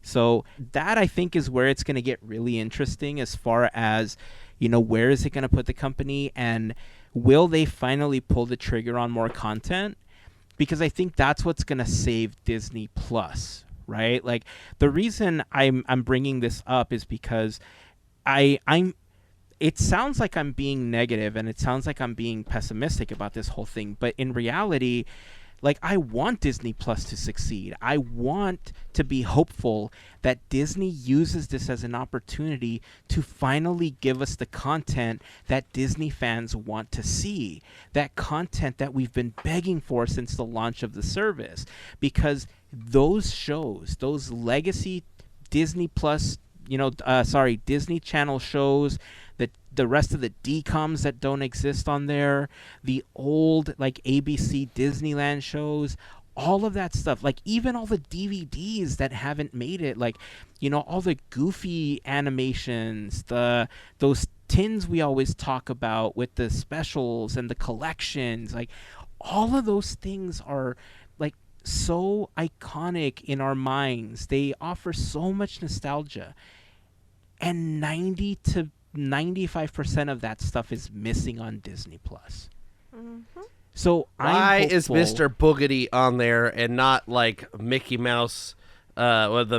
So that, I think, is where it's going to get really interesting as far as, where is it going to put the company, and will they finally pull the trigger on more content? Because I think that's what's going to save Disney Plus, right? Like, the reason I'm bringing this up is because it sounds like I'm being negative and it sounds like I'm being pessimistic about this whole thing, but in reality, like, I want Disney Plus to succeed. I want to be hopeful that Disney uses this as an opportunity to finally give us the content that Disney fans want to see, that content that we've been begging for since the launch of the service. Because those shows, those legacy Disney Plus, Disney Channel shows, the rest of the DComs that don't exist on there, the old like ABC Disneyland shows, all of that stuff, like even all the DVDs that haven't made it, like, all the goofy animations, those tins we always talk about with the specials and the collections, like all of those things are like so iconic in our minds. They offer so much nostalgia, and 90 to 95% of that stuff is missing on Disney Plus. Mm-hmm. So why is Mr. Boogedy on there and not like Mickey Mouse? I was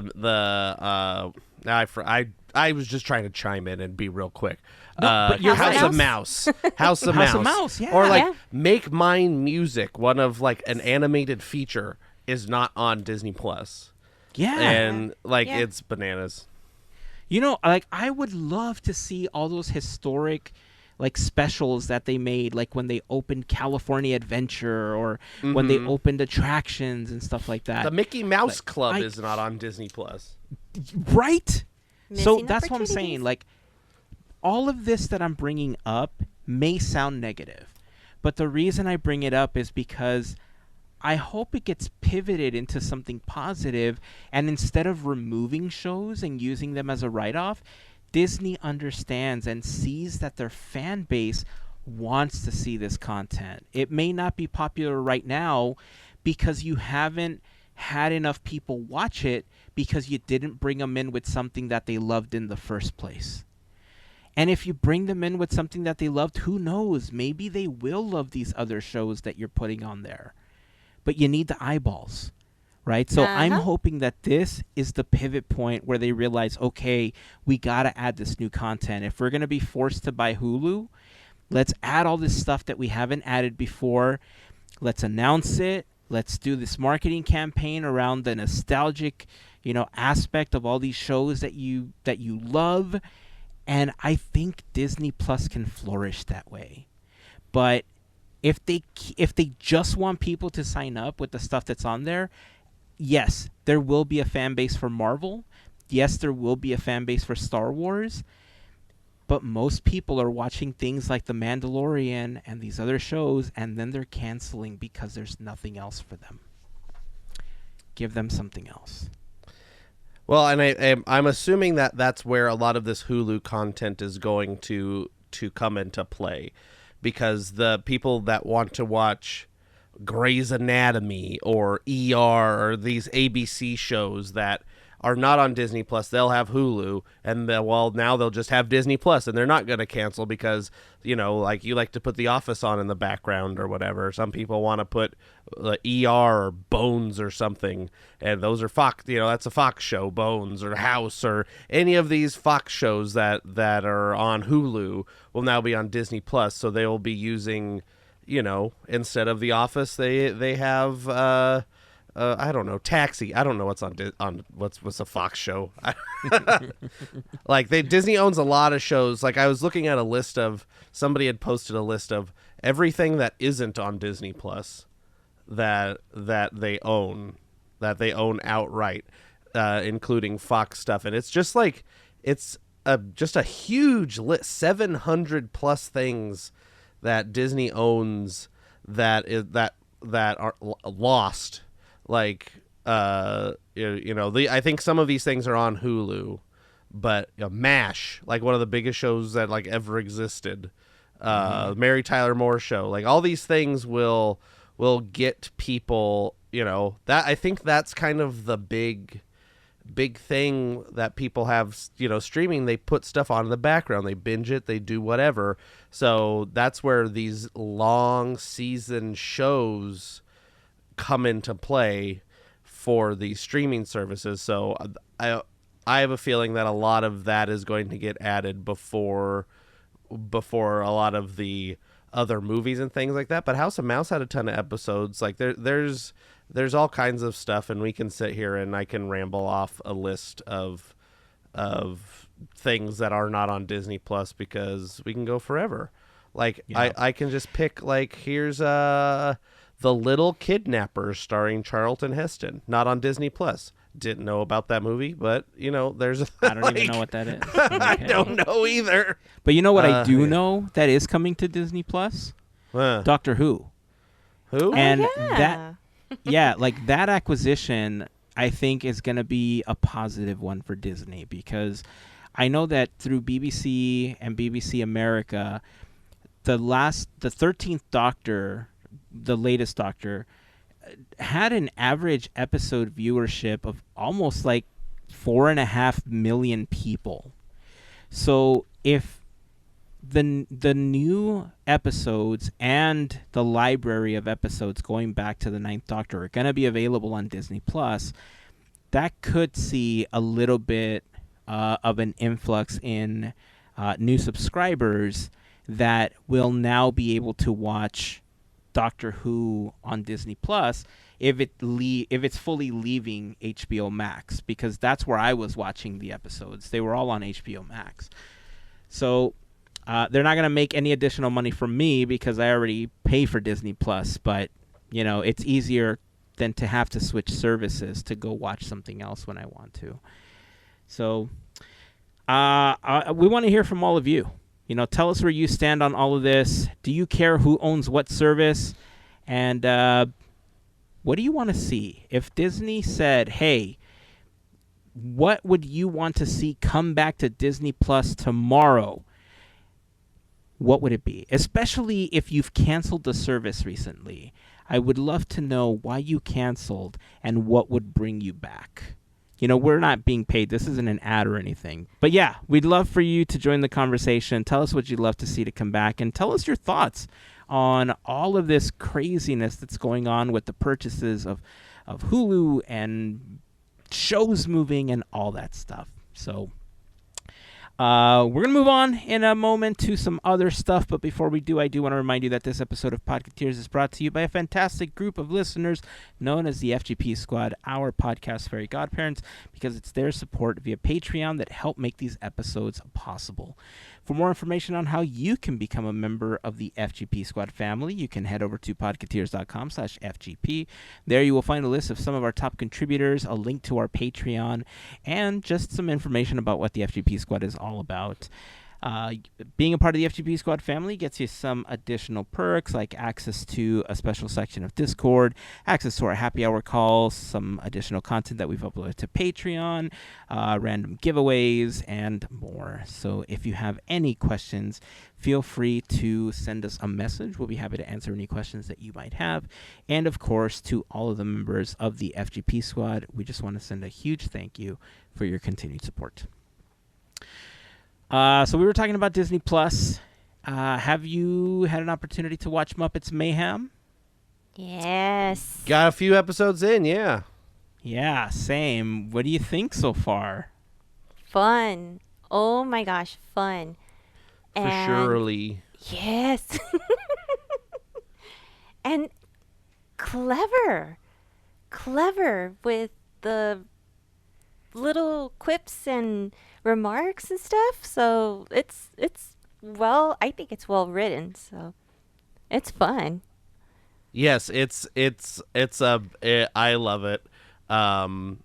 just trying to chime in and be real quick. House of Mouse, House of Mouse, yeah. Or like Make Mine Music, one of like an animated feature, is not on Disney Plus. Yeah, and it's bananas. Like, I would love to see all those historic, like, specials that they made, like when they opened California Adventure or when they opened attractions and stuff like that. The Mickey Mouse Club is not on Disney Plus. Right? So that's what I'm saying. Like, all of this that I'm bringing up may sound negative, but the reason I bring it up is because I hope it gets pivoted into something positive, and instead of removing shows and using them as a write-off, Disney understands and sees that their fan base wants to see this content. It may not be popular right now because you haven't had enough people watch it because you didn't bring them in with something that they loved in the first place. And if you bring them in with something that they loved, who knows? Maybe they will love these other shows that you're putting on there. But you need the eyeballs, right? So I'm hoping that this is the pivot point where they realize, okay, we got to add this new content. If we're going to be forced to buy Hulu, let's add all this stuff that we haven't added before. Let's announce it. Let's do this marketing campaign around the nostalgic, aspect of all these shows that you love. And I think Disney Plus can flourish that way. But if they just want people to sign up with the stuff that's on there, yes, there will be a fan base for Marvel. Yes, there will be a fan base for Star Wars. But most people are watching things like The Mandalorian and these other shows, and then they're canceling because there's nothing else for them. Give them something else. Well, and I'm assuming that that's where a lot of this Hulu content is going to come into play. Because the people that want to watch Grey's Anatomy or ER or these ABC shows that are not on Disney Plus, they'll have Hulu, and now they'll just have Disney Plus, and they're not going to cancel because, like you like to put The Office on in the background or whatever. Some people want to put ER or Bones or something, and those are Fox. That's a Fox show, Bones or House or any of these Fox shows that are on Hulu will now be on Disney Plus, so they will be using, instead of The Office, they have I don't know, Taxi. I don't know what's on what's a Fox show. Like Disney owns a lot of shows. Like I was looking at a list of, somebody had posted a list of everything that isn't on Disney Plus that they own outright, including Fox stuff, and it's just like just a huge list, 700 plus things that Disney owns that are lost. Like I think some of these things are on Hulu, but MASH, like one of the biggest shows that like ever existed, Mary Tyler Moore Show, like all these things will get people, that I think that's kind of the big thing that people have, streaming. They put stuff on in the background, they binge it, they do whatever. So that's where these long season shows come into play for these streaming services. So I have a feeling that a lot of that is going to get added before a lot of the other movies and things like that. But House of Mouse had a ton of episodes. Like there's all kinds of stuff, and we can sit here and I can ramble off a list of things that are not on Disney Plus, because we can go forever. Like I can just pick, like, here's The Little Kidnappers starring Charlton Heston, not on Disney Plus. Didn't know about that movie, but there's I don't even know what that is. Okay. I don't know either. But you know what I do know that is coming to Disney Plus? Doctor Who. Who? And yeah. like that acquisition, I think, is going to be a positive one for Disney, because I know that through BBC and BBC America, the 13th Doctor, the latest Doctor, had an average episode viewership of almost like 4.5 million people. So if the new episodes and the library of episodes going back to the Ninth Doctor are going to be available on Disney Plus, that could see a little bit of an influx in new subscribers that will now be able to watch Doctor Who on Disney Plus if it's fully leaving HBO Max, because that's where I was watching the episodes. They were all on HBO Max. So they're not going to make any additional money from me because I already pay for Disney Plus, but it's easier than to have to switch services to go watch something else when I want to. So we want to hear from all of you. Tell us where you stand on all of this. Do you care who owns what service? And what do you want to see? If Disney said, hey, what would you want to see come back to Disney Plus tomorrow? What would it be? Especially if you've canceled the service recently. I would love to know why you canceled and what would bring you back. We're not being paid. This isn't an ad or anything. But yeah, we'd love for you to join the conversation. Tell us what you'd love to see to come back, and tell us your thoughts on all of this craziness that's going on with the purchases of Hulu and shows moving and all that stuff. So we're going to move on in a moment to some other stuff, but before we do, I do want to remind you that this episode of Podketeers is brought to you by a fantastic group of listeners known as the FGP Squad, our podcast Fairy Godparents, because it's their support via Patreon that help make these episodes possible. For more information on how you can become a member of the FGP Squad family, you can head over to podketeers.com/FGP. There you will find a list of some of our top contributors, a link to our Patreon, and just some information about what the FGP Squad is all about. Being a part of the FGP Squad family gets you some additional perks, like access to a special section of Discord, access to our happy hour calls, some additional content that we've uploaded to Patreon, random giveaways, and more. So if you have any questions, feel free to send us a message. We'll be happy to answer any questions that you might have. And of course, to all of the members of the FGP Squad, we just want to send a huge thank you for your continued support. So we were talking about Disney Plus. Have you had an opportunity to watch Muppets Mayhem? Yes. Got a few episodes in, yeah. Yeah, same. What do you think so far? Fun. Oh my gosh, fun. For surely. Yes. And clever. clever with the little quips and remarks and stuff. So I think it's well written. So it's fun. Yes, I love it. I'm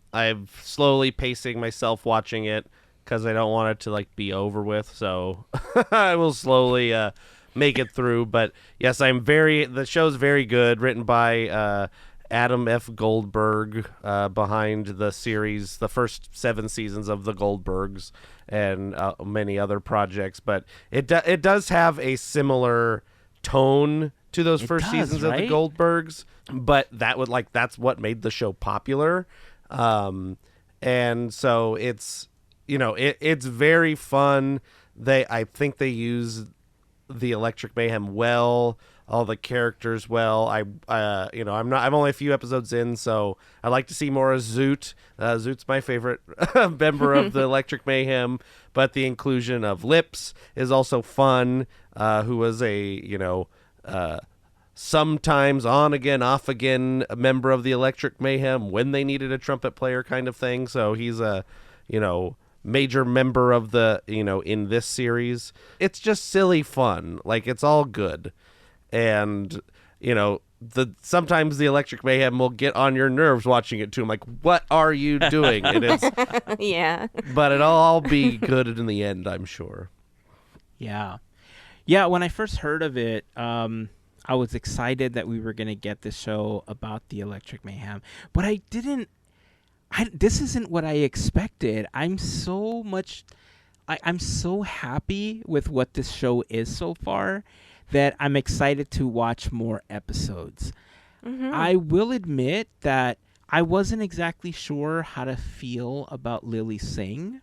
slowly pacing myself watching it because I don't want it to like be over with. So I will slowly make it through. But yes, the show's very good, written by Adam F. Goldberg, behind the series, the first 7 seasons of the Goldbergs and many other projects. But it does have a similar tone to those first seasons of the Goldbergs, but that's what made the show popular. And so it's very fun. I think they use the Electric Mayhem well, all the characters well. I'm only a few episodes in, so I like to see more of Zoot. Zoot's my favorite member of the Electric Mayhem, but the inclusion of Lips is also fun, who was sometimes on again, off again, a member of the Electric Mayhem when they needed a trumpet player kind of thing. So he's a, major member of the, in this series. It's just silly fun. Like, it's all good. And, sometimes the Electric Mayhem will get on your nerves watching it too. I'm like, what are you doing? And it's, yeah. But it'll all be good in the end, I'm sure. Yeah. Yeah, when I first heard of it, I was excited that we were going to get this show about the Electric Mayhem, but this isn't what I expected. I'm so happy with what this show is so far that I'm excited to watch more episodes. Mm-hmm. I will admit that I wasn't exactly sure how to feel about Lily Singh.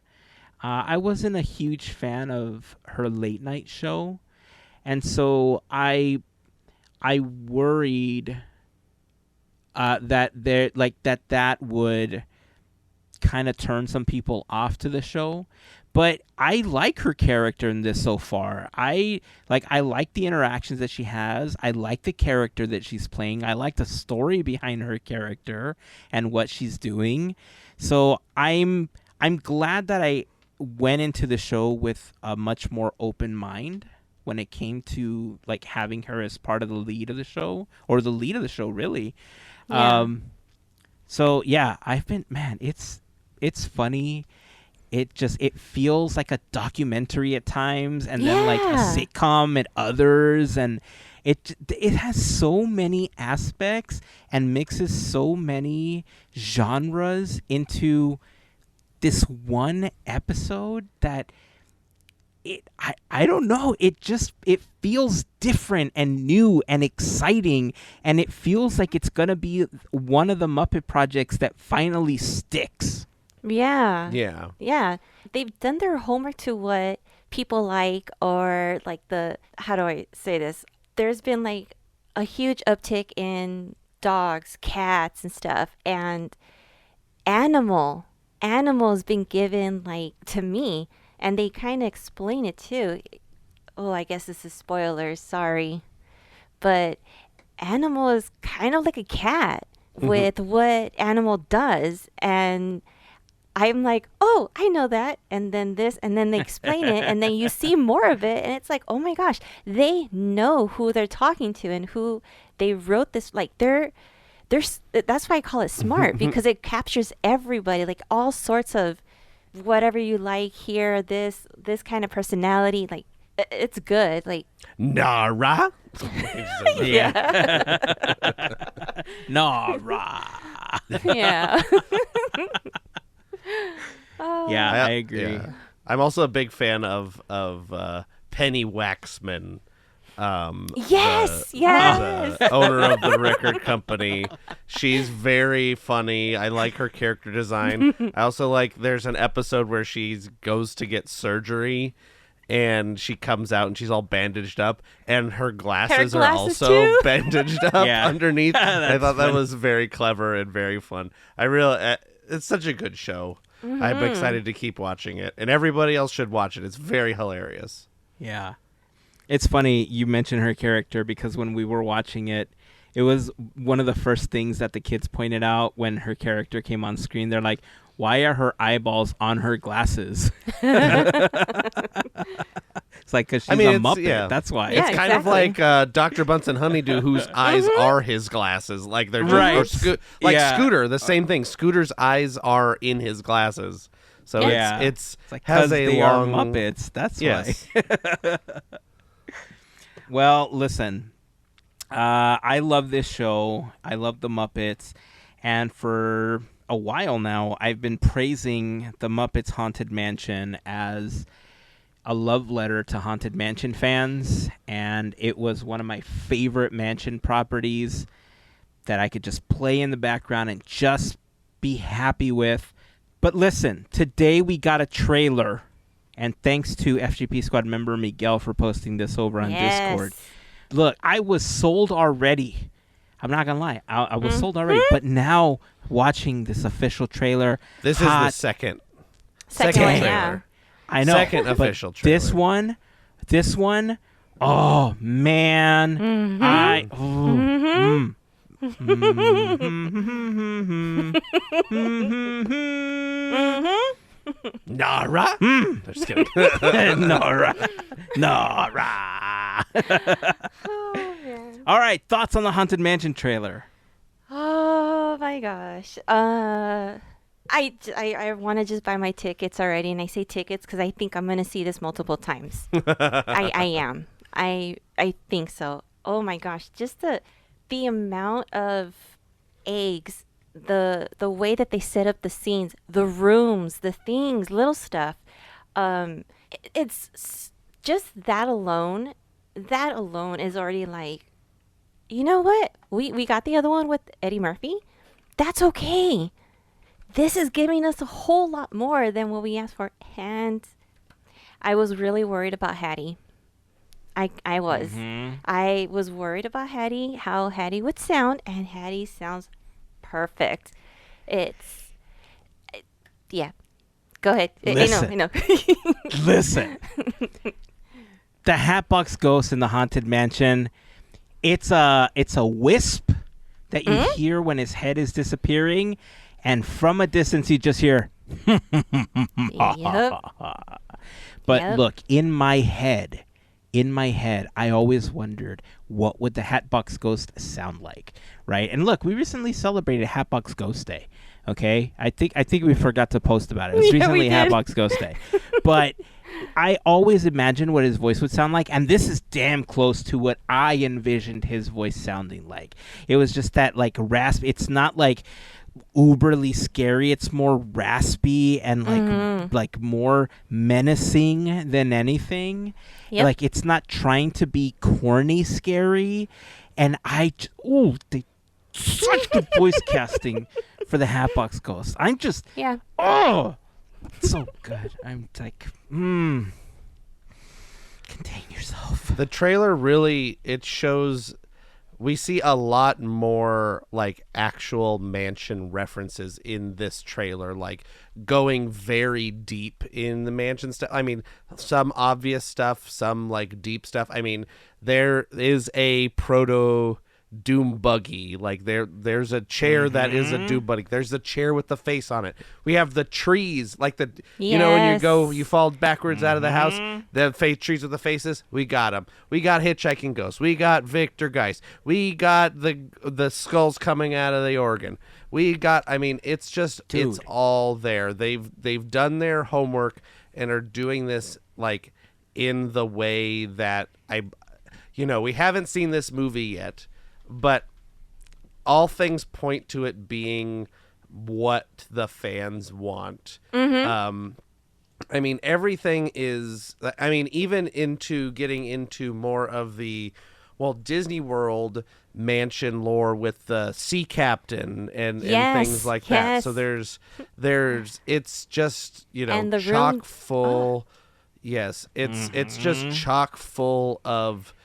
I wasn't a huge fan of her late night show, and so I worried that would kind of turn some people off to the show. But I like her character in this so far. I like the interactions that she has. I like the character that she's playing. I like the story behind her character and what she's doing. So I'm glad that I went into the show with a much more open mind when it came to like having her as part of the lead of the show, or the lead of the show, really. Yeah. So yeah, it's funny. It feels like a documentary at times, and then like a sitcom at others, and it has so many aspects and mixes so many genres into this one episode that I don't know. It feels different and new and exciting, and it feels like it's gonna be one of the Muppet projects that finally sticks. Yeah. Yeah. Yeah. They've done their homework to what people like, or like how do I say this? There's been like a huge uptick in dogs, cats, and stuff, and animals been given like to me. And they kind of explain it too. Oh, I guess this is spoilers. Sorry. But Animal is kind of like a cat with what Animal does. And I'm like, oh, I know that. And then this, and then they explain it. And then you see more of it. And it's like, oh my gosh, they know who they're talking to and who they wrote this. Like that's why I call it smart, because it captures everybody, like all sorts of whatever you like here, this kind of personality, like it's good. Like Nara. Yeah. Nara. Yeah. Yeah, I agree. Yeah. I'm also a big fan of Penny Waxman. Yes. The owner of the record company. She's very funny. I like her character design. I also like, there's an episode where she goes to get surgery and she comes out and she's all bandaged up, and her glasses are also too? Bandaged up underneath. I thought that was very clever and very fun. It's such a good show. I'm excited to keep watching it, and everybody else should watch it. It's very hilarious. Yeah. It's funny you mention her character, because when we were watching it, It was one of the first things that the kids pointed out when her character came on screen. They're like, why are her eyeballs on her glasses? It's like, because she's a Muppet. Yeah. That's why. Yeah, It's kind of like Dr. Bunsen Honeydew, whose eyes are his glasses. Like they're just, Right. Scooter, the same thing. Scooter's eyes are in his glasses. So it's like, has they a long are Muppets. That's yes. why. Well, listen. I love this show. I love the Muppets. And for a while now, I've been praising the Muppets Haunted Mansion as a love letter to Haunted Mansion fans. And it was one of my favorite mansion properties that I could just play in the background and just be happy with. But listen, today we got a trailer. And thanks to FGP Squad member Miguel for posting this over on Discord. Look, I was sold already. I'm not going to lie. I was sold already. But now, watching this official trailer. This is the second trailer. trailer. I know. Second official trailer. This one, oh, man. Nara? Just kidding. Nora. All right, thoughts on the Haunted Mansion trailer? Oh my gosh. I want to just buy my tickets already, and I say tickets because I think I'm gonna see this multiple times. I am. I think so. Oh my gosh, just the amount of eggs, the way that they set up the scenes, the rooms, the things, little stuff. It's just that alone. That alone is already like, you know what? We got the other one with Eddie Murphy. That's okay. This is giving us a whole lot more than what we asked for. And I was really worried about Hattie. I was. I was worried about Hattie, how Hattie would sound, and Hattie sounds perfect. Yeah. Go ahead. Listen. I know. Listen. The Hatbox Ghost in the Haunted Mansion, it's a wisp that you hear when his head is disappearing, and from a distance you just hear Yep. But look, in my head, I always wondered what would the Hatbox Ghost sound like, right? And look, we recently celebrated Hatbox Ghost Day. Okay, I think we forgot to post about it. It was recently Hatbox Ghost Day, but I always imagined what his voice would sound like, and this is damn close to what I envisioned his voice sounding like. It was just that like rasp. It's not like uberly scary. It's more raspy and like more menacing than anything. Yep. Like it's not trying to be corny scary, and they such good voice casting for the Hatbox Ghost. I'm just it's so good. I'm like, contain yourself. The trailer really, it shows, we see a lot more like actual mansion references in this trailer, like going very deep in the mansion stuff. I mean, some obvious stuff, some like deep stuff. I mean, there is a proto Doom buggy, like there's a chair that is a Doom buggy. There's a chair with the face on it. We have the trees, like the you know when you fall backwards out of the house, the trees with the faces. We got them. We got hitchhiking ghosts. We got Victor Geist. We got the skulls coming out of the organ. We got. I mean, it's just it's all there. They've done their homework and are doing this like in the way that we haven't seen this movie yet. But all things point to it being what the fans want. I mean, everything is... I mean, even into getting into more of the, Disney World mansion lore with the sea captain and things like that. So there's it's just, and the chock room... full... Yes, it's just chock full of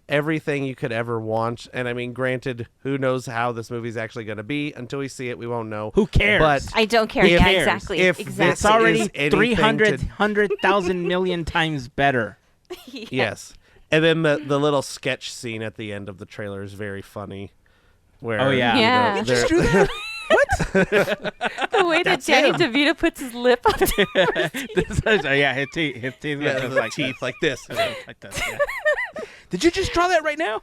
everything you could ever want. And I mean, granted, who knows how this movie's actually going to be? Until we see it, we won't know. Who cares? But I don't care. Yeah, exactly. It's already 300,000 million times better. Yes. And then the little sketch scene at the end of the trailer is very funny. Where, Oh, yeah. Yeah. You just drew that? What? The way that Danny him. DeVito puts his lip on His teeth Yeah, just the like teeth like this. like this. Yeah. Did you just draw that right now?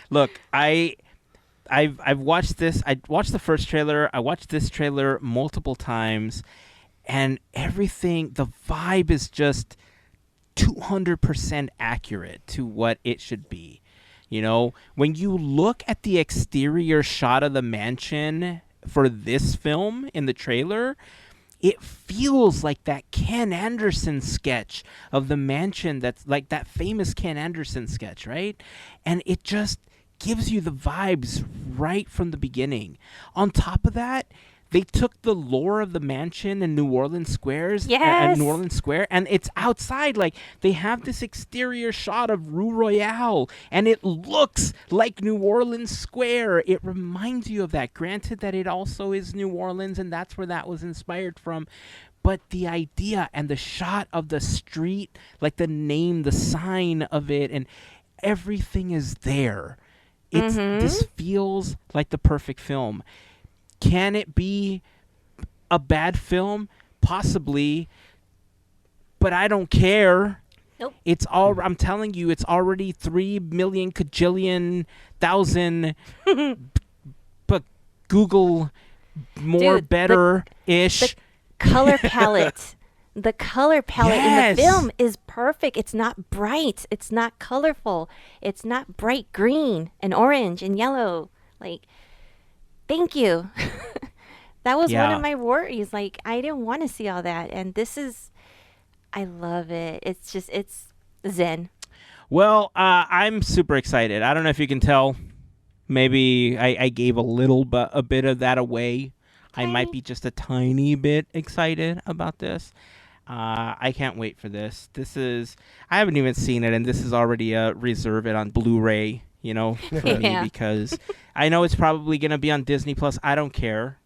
Look, I've watched this. I watched the first trailer. I watched this trailer multiple times, and everything. The vibe is just 200% accurate to what it should be. You know, when you look at the exterior shot of the mansion for this film in the trailer, it feels like that Ken Anderson sketch of the mansion, that's like that famous Ken Anderson sketch, right? And it just gives you the vibes right from the beginning. On top of that, they took the lore of the mansion in New Orleans Square, and it's outside. Like, they have this exterior shot of Rue Royale, and it looks like New Orleans Square. It reminds you of that. Granted that it also is New Orleans, and that's where that was inspired from. But the idea and the shot of the street, like the name, the sign of it, and everything is there. This feels like the perfect film. Can it be a bad film? Possibly, but I don't care. Nope. I'm telling you, it's already 3 million kajillion thousand. But Google more Dude, better-ish. The color palette. The color palette in the film is perfect. It's not bright. It's not colorful. It's not bright green and orange and yellow. Like, thank you. That was one of my worries. Like, I didn't want to see all that. And I love it. It's zen. Well, I'm super excited. I don't know if you can tell. Maybe I gave a bit of that away. I might be just a tiny bit excited about this. I can't wait for this. I haven't even seen it, and this is already reserve it on Blu-ray, you know, for me, because I know it's probably going to be on Disney Plus. I don't care.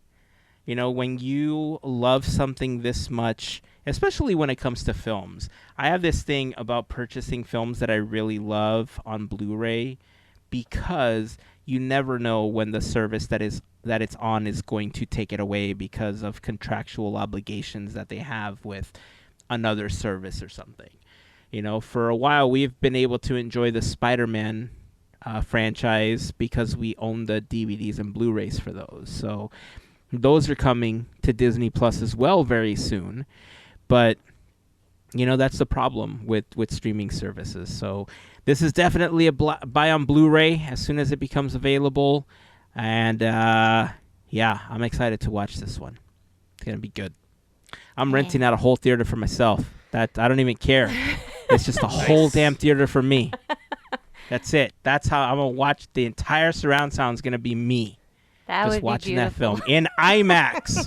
You know, when you love something this much, especially when it comes to films, I have this thing about purchasing films that I really love on Blu-ray, because you never know when the service that it's on is going to take it away because of contractual obligations that they have with another service or something. You know, for a while we've been able to enjoy the Spider-Man franchise because we own the DVDs and Blu-rays for those. So those are coming to Disney Plus as well very soon. But, you know, that's the problem with streaming services. So this is definitely a buy on Blu-ray as soon as it becomes available. And, I'm excited to watch this one. It's going to be good. I'm renting out a whole theater for myself. I don't even care. It's just a whole damn theater for me. That's it. That's how I'm going to watch. The entire surround sound is going to be me. That just would watching be that film in IMAX.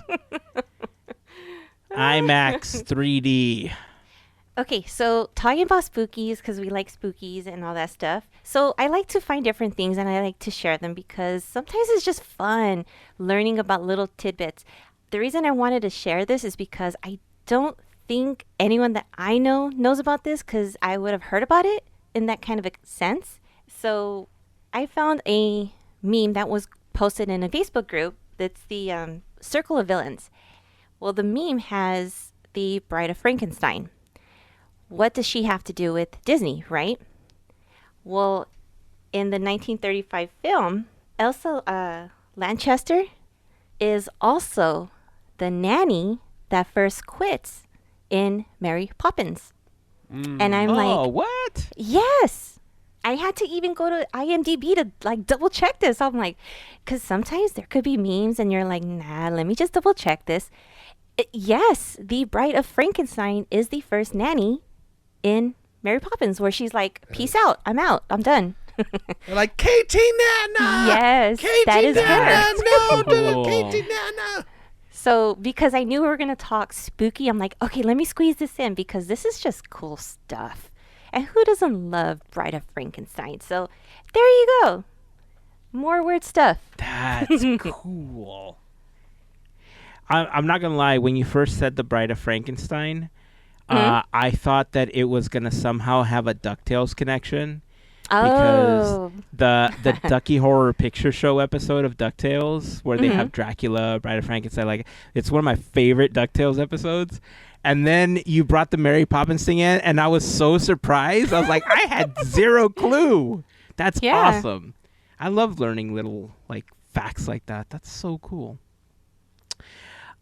IMAX 3D. Okay, so talking about spookies, because we like spookies and all that stuff. So I like to find different things and I like to share them because sometimes it's just fun learning about little tidbits. The reason I wanted to share this is because I don't think anyone that I know knows about this, because I would have heard about it in that kind of a sense. So I found a meme that was posted in a Facebook group. That's the Circle of Villains. Well, the meme has the Bride of Frankenstein. What does she have to do with Disney, right? Well, in the 1935 film, Elsa Lanchester is also the nanny that first quits in Mary Poppins. And I'm like, what? Yes. I had to even go to IMDb to like double check this. I'm like, because sometimes there could be memes and you're like, nah, let me just double check this. Yes, the Bride of Frankenstein is the first nanny in Mary Poppins, where she's like, peace out, I'm done. They're like, KT Nana! Yes, KT that is Nana! her. No, KT Nana! So because I knew we were going to talk spooky, I'm like, okay, let me squeeze this in because this is just cool stuff. And who doesn't love Bride of Frankenstein? So there you go. More weird stuff. That's cool. I'm not going to lie. When you first said the Bride of Frankenstein, I thought that it was going to somehow have a DuckTales connection. because Oh. the Ducky Horror Picture Show episode of DuckTales where they have Dracula, Bride of Frankenstein, like it's one of my favorite DuckTales episodes. And then you brought the Mary Poppins thing in, and I was so surprised. I was like, I had zero clue. That's awesome. I love learning little like facts like that. That's so cool.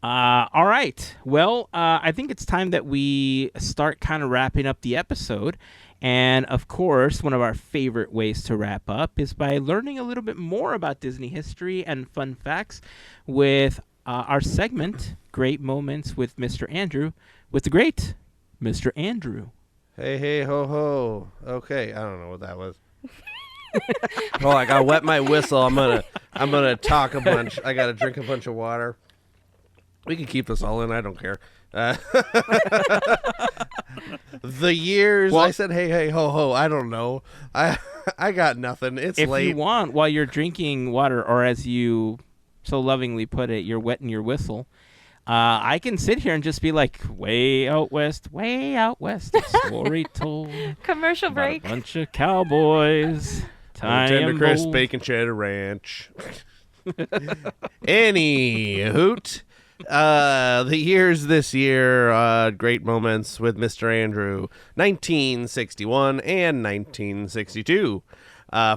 All right. Well, I think it's time that we start kind of wrapping up the episode. And of course, one of our favorite ways to wrap up is by learning a little bit more about Disney history and fun facts with our segment, Great Moments with Mr. Andrew, with the great Mr. Andrew. Hey, hey, ho, ho. Okay, I don't know what that was. Oh, I gotta wet my whistle. I'm gonna talk a bunch. I gotta drink a bunch of water. We can keep this all in. I don't care. The years. Well, I said, hey, hey, ho, ho. I don't know. I got nothing. It's late. If you want, while you're drinking water, or as you so lovingly put it, you're wetting your whistle, I can sit here and just be like, way out west, a story told. Commercial break. A bunch of cowboys. Tender crisp bacon cheddar ranch. Any hoot. The years this year, great moments with Mr. Andrew, 1961 and 1962.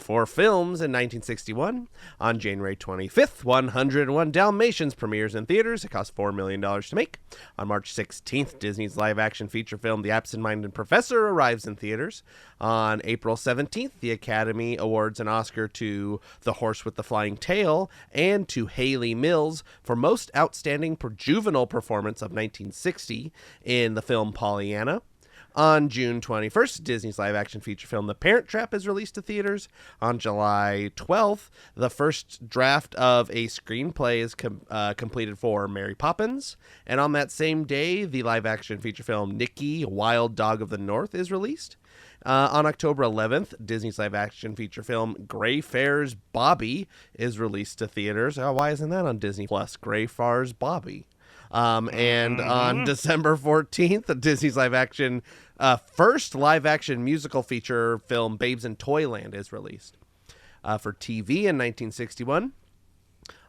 For films in 1961, on January 25th, 101 Dalmatians premieres in theaters. It cost $4 million to make. On March 16th, Disney's live-action feature film The Absent-Minded Professor arrives in theaters. On April 17th, the Academy awards an Oscar to The Horse with the Flying Tail and to Hayley Mills for Most Outstanding Juvenile Performance of 1960 in the film Pollyanna. On June 21st, Disney's live-action feature film The Parent Trap is released to theaters. On July 12th, the first draft of a screenplay is completed for Mary Poppins. And on that same day, the live-action feature film Nicky, Wild Dog of the North is released. On October 11th, Disney's live-action feature film Greyfair's Bobby is released to theaters. Oh, why isn't that on Disney Plus? Greyfair's Bobby. And on December 14th, Disney's live-action first live-action musical feature film Babes in Toyland is released. For TV in 1961,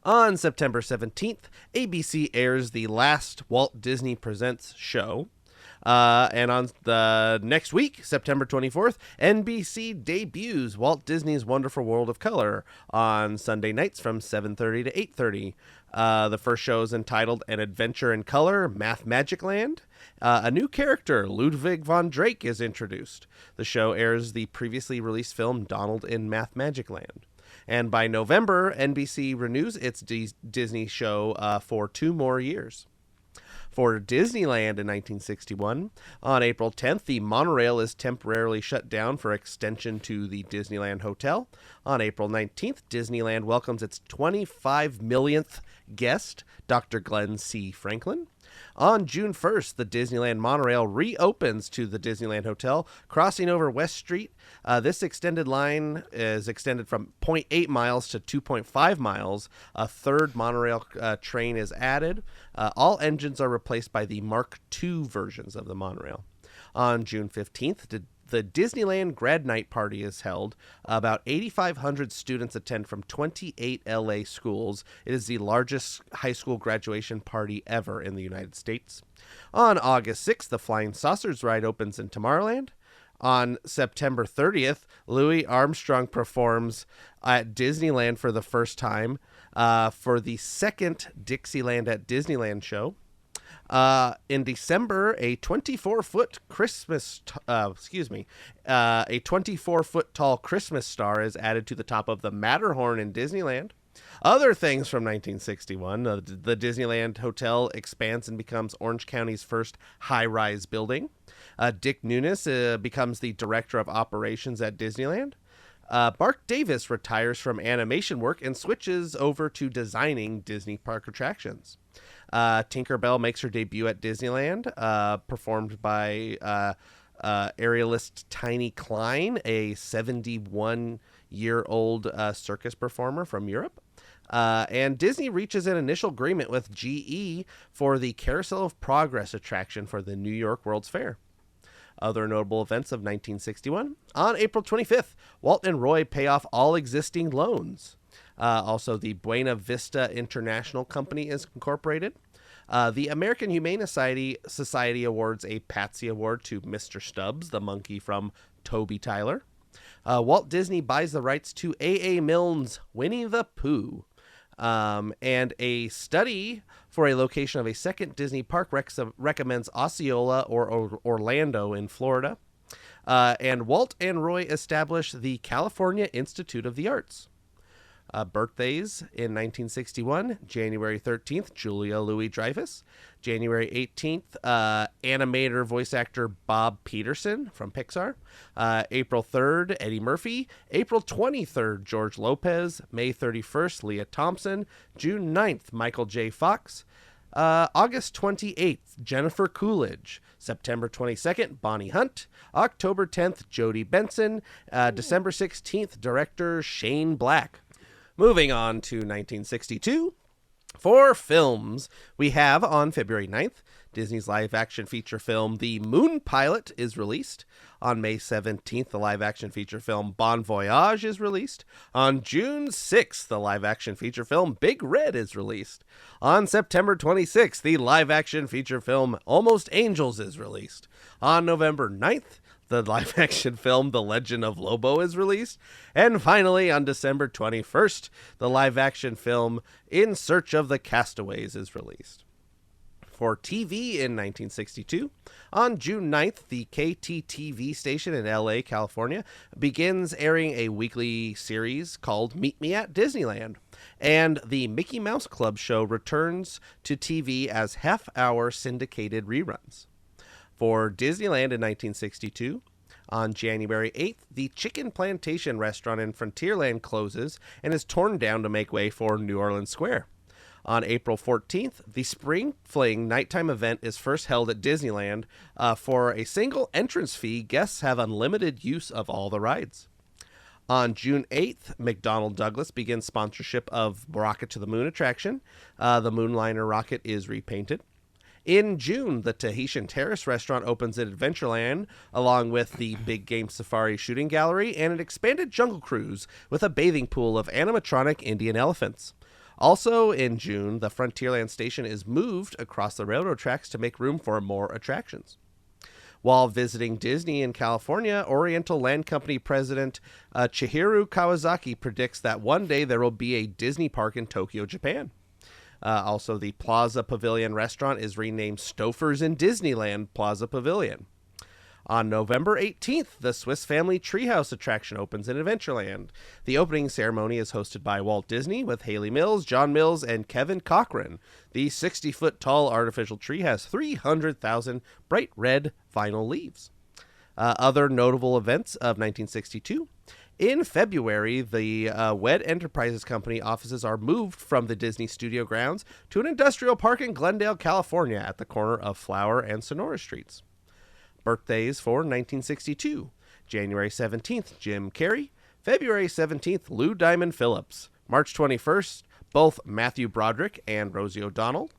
on September 17th, ABC airs the last Walt Disney Presents show. And on the next week, September 24th, NBC debuts Walt Disney's Wonderful World of Color on Sunday nights from 7:30 to 8:30. The first show is entitled An Adventure in Color, Math Magic Land. A new character, Ludwig von Drake, is introduced. The show airs the previously released film Donald in Math Magic Land. And by November, NBC renews its Disney show for 2 more years. For Disneyland in 1961, on April 10th, the monorail is temporarily shut down for extension to the Disneyland Hotel. On April 19th, Disneyland welcomes its 25 millionth guest, Dr. Glenn C. Franklin. On June 1st, the Disneyland monorail reopens to the Disneyland Hotel, crossing over West Street. This extended line is extended from 0.8 miles to 2.5 miles. A third monorail train is added. All engines are replaced by the Mark II versions of the monorail. On June 15th, the Disneyland Grad Night Party is held. About 8,500 students attend from 28 LA schools. It is the largest high school graduation party ever in the United States. On August 6th, the Flying Saucers ride opens in Tomorrowland. On September 30th, Louis Armstrong performs at Disneyland for the first time for the second Dixieland at Disneyland show. In December, a 24-foot a 24-foot tall Christmas star is added to the top of the Matterhorn in Disneyland. Other things from 1961, the Disneyland Hotel expands and becomes Orange County's first high-rise building. Dick Nunes becomes the director of operations at Disneyland. Mark Davis retires from animation work and switches over to designing Disney park attractions. Tinkerbell makes her debut at Disneyland, performed by aerialist Tiny Klein, a 71-year-old circus performer from Europe. And Disney reaches an initial agreement with GE for the Carousel of Progress attraction for the New York World's Fair. Other notable events of 1961. On April 25th, Walt and Roy pay off all existing loans. Also, the Buena Vista International Company is incorporated. The American Humane Society awards a Patsy Award to Mr. Stubbs, the monkey from Toby Tyler. Walt Disney buys the rights to A.A. Milne's Winnie the Pooh. And a study for a location of a second Disney park recommends Osceola or Orlando in Florida. And Walt and Roy establish the California Institute of the Arts. Birthdays in 1961, January 13th, Julia Louis-Dreyfus. January 18th, animator voice actor Bob Peterson from Pixar. April 3rd, Eddie Murphy. April 23rd, George Lopez. May 31st, Leah Thompson. June 9th, Michael J. Fox. August 28th, Jennifer Coolidge. September 22nd, Bonnie Hunt. October 10th, Jodie Benson. December 16th, director Shane Black. Moving on to 1962. For films, we have on February 9th, Disney's live-action feature film The Moon Pilot is released. On May 17th, the live-action feature film Bon Voyage is released. On June 6th, the live-action feature film Big Red is released. On September 26th, the live-action feature film Almost Angels is released. On November 9th, the live-action film The Legend of Lobo is released. And finally, on December 21st, the live-action film In Search of the Castaways is released. For TV in 1962, on June 9th, the KTTV station in LA, California, begins airing a weekly series called Meet Me at Disneyland. And the Mickey Mouse Club show returns to TV as half-hour syndicated reruns. For Disneyland in 1962, on January 8th, the Chicken Plantation restaurant in Frontierland closes and is torn down to make way for New Orleans Square. On April 14th, the Spring Fling nighttime event is first held at Disneyland. For a single entrance fee, guests have unlimited use of all the rides. On June 8th, McDonnell Douglas begins sponsorship of Rocket to the Moon attraction. The Moonliner rocket is repainted. In June, the Tahitian Terrace restaurant opens at Adventureland, along with the Big Game Safari shooting gallery and an expanded jungle cruise with a bathing pool of animatronic Indian elephants. Also in June, the Frontierland station is moved across the railroad tracks to make room for more attractions. While visiting Disney in California, Oriental Land Company president Chihiro Kawasaki predicts that one day there will be a Disney park in Tokyo, Japan. Also, the Plaza Pavilion restaurant is renamed Stouffer's in Disneyland Plaza Pavilion. On November 18th, the Swiss Family Treehouse attraction opens in Adventureland. The opening ceremony is hosted by Walt Disney with Haley Mills, John Mills, and Kevin Cochran. The 60-foot-tall artificial tree has 300,000 bright red vinyl leaves. Other notable events of 1962. In February, the WED Enterprises Company offices are moved from the Disney Studio grounds to an industrial park in Glendale, California at the corner of Flower and Sonora Streets. Birthdays for 1962. January 17th, Jim Carrey. February 17th, Lou Diamond Phillips. March 21st, both Matthew Broderick and Rosie O'Donnell.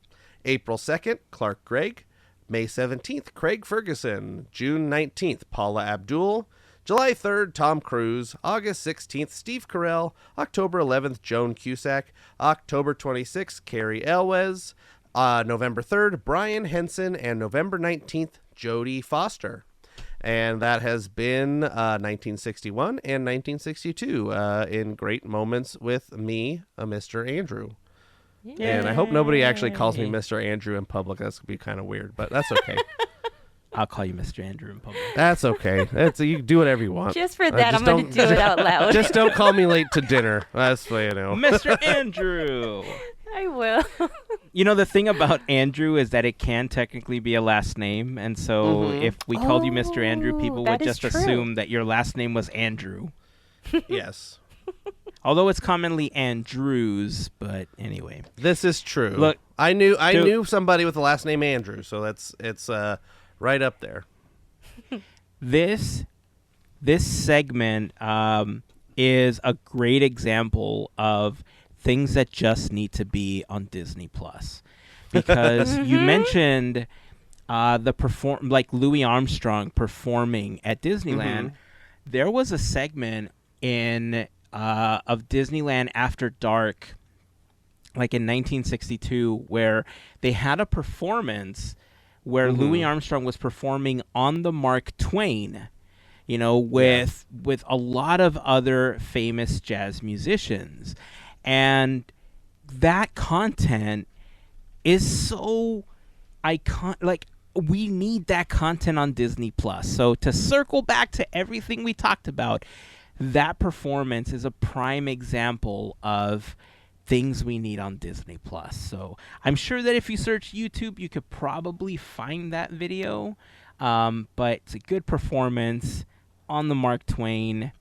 April 2nd, Clark Gregg. May 17th, Craig Ferguson. June 19th, Paula Abdul. July 3rd, Tom Cruise. August 16th, Steve Carell. October 11th, Joan Cusack. October 26th, Carrie Elwes. November 3rd, Brian Henson. And November 19th, Jodie Foster. And that has been 1961 and 1962 in great moments with me, Mr. Andrew. Yay. And I hope nobody actually calls me Mr. Andrew in public. That's going to be kind of weird, but that's okay. I'll call you Mr. Andrew in public. That's okay. You can do whatever you want. Just for that, I'm going to do it out loud. Just don't call me late to dinner. That's what you know. Mr. Andrew. I will. You know, the thing about Andrew is that it can technically be a last name. And so if we called you Mr. Andrew, people would just assume that your last name was Andrew. Yes. Although it's commonly Andrews, but anyway. This is true. Look, I knew somebody with the last name Andrew, so it's right up there. This segment is a great example of things that just need to be on Disney Plus, because you mentioned like Louis Armstrong performing at Disneyland, there was a segment of Disneyland After Dark, like in 1962, where they had a performance where Louis Armstrong was performing on the Mark Twain, with a lot of other famous jazz musicians. And that content is so iconic. Like, we need that content on Disney Plus. So to circle back to everything we talked about, that performance is a prime example of things we need on Disney Plus. So I'm sure that if you search YouTube, you could probably find that video. But it's a good performance on the Mark Twain.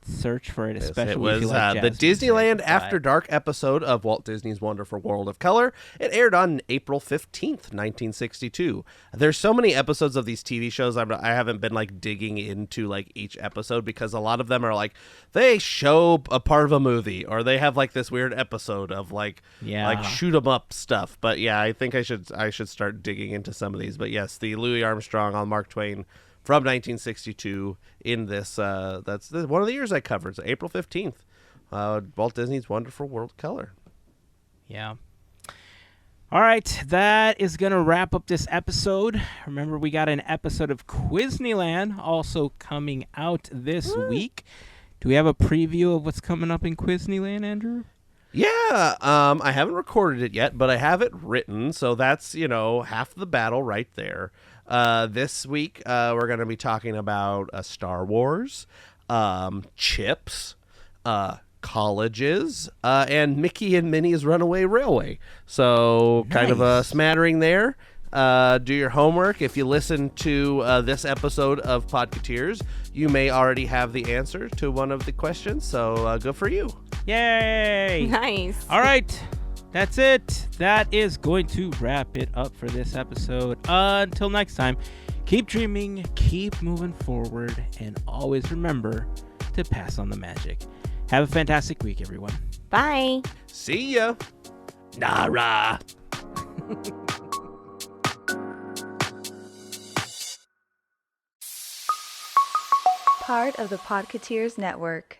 Search for it, especially it was if you like the jazz Disneyland music. After Dark episode of Walt Disney's Wonderful World of Color. It aired on April 15th, 1962. There's so many episodes of these TV shows I haven't been like digging into like each episode, because a lot of them are like they show a part of a movie, or they have like this weird episode of like shoot 'em up stuff. But yeah, I think I should start digging into some of these. But yes, the Louis Armstrong on Mark Twain from 1962 in this, that's one of the years I covered, so April 15th, Walt Disney's Wonderful World of Color. Yeah. All right, that is going to wrap up this episode. Remember, we got an episode of Quizneyland also coming out this week. Do we have a preview of what's coming up in Quizneyland, Andrew? Yeah, I haven't recorded it yet, but I have it written, so that's, half the battle right there. This week, we're going to be talking about Star Wars, chips, colleges, and Mickey and Minnie's Runaway Railway. So kind of a smattering there. Do your homework. If you listen to this episode of Podketeers, you may already have the answer to one of the questions, so good for you. Yay! Nice. All right. That's it. That is going to wrap it up for this episode. Until next time, keep dreaming, keep moving forward, and always remember to pass on the magic. Have a fantastic week, everyone. Bye. See ya. Nara. Part of the Podketeers Network.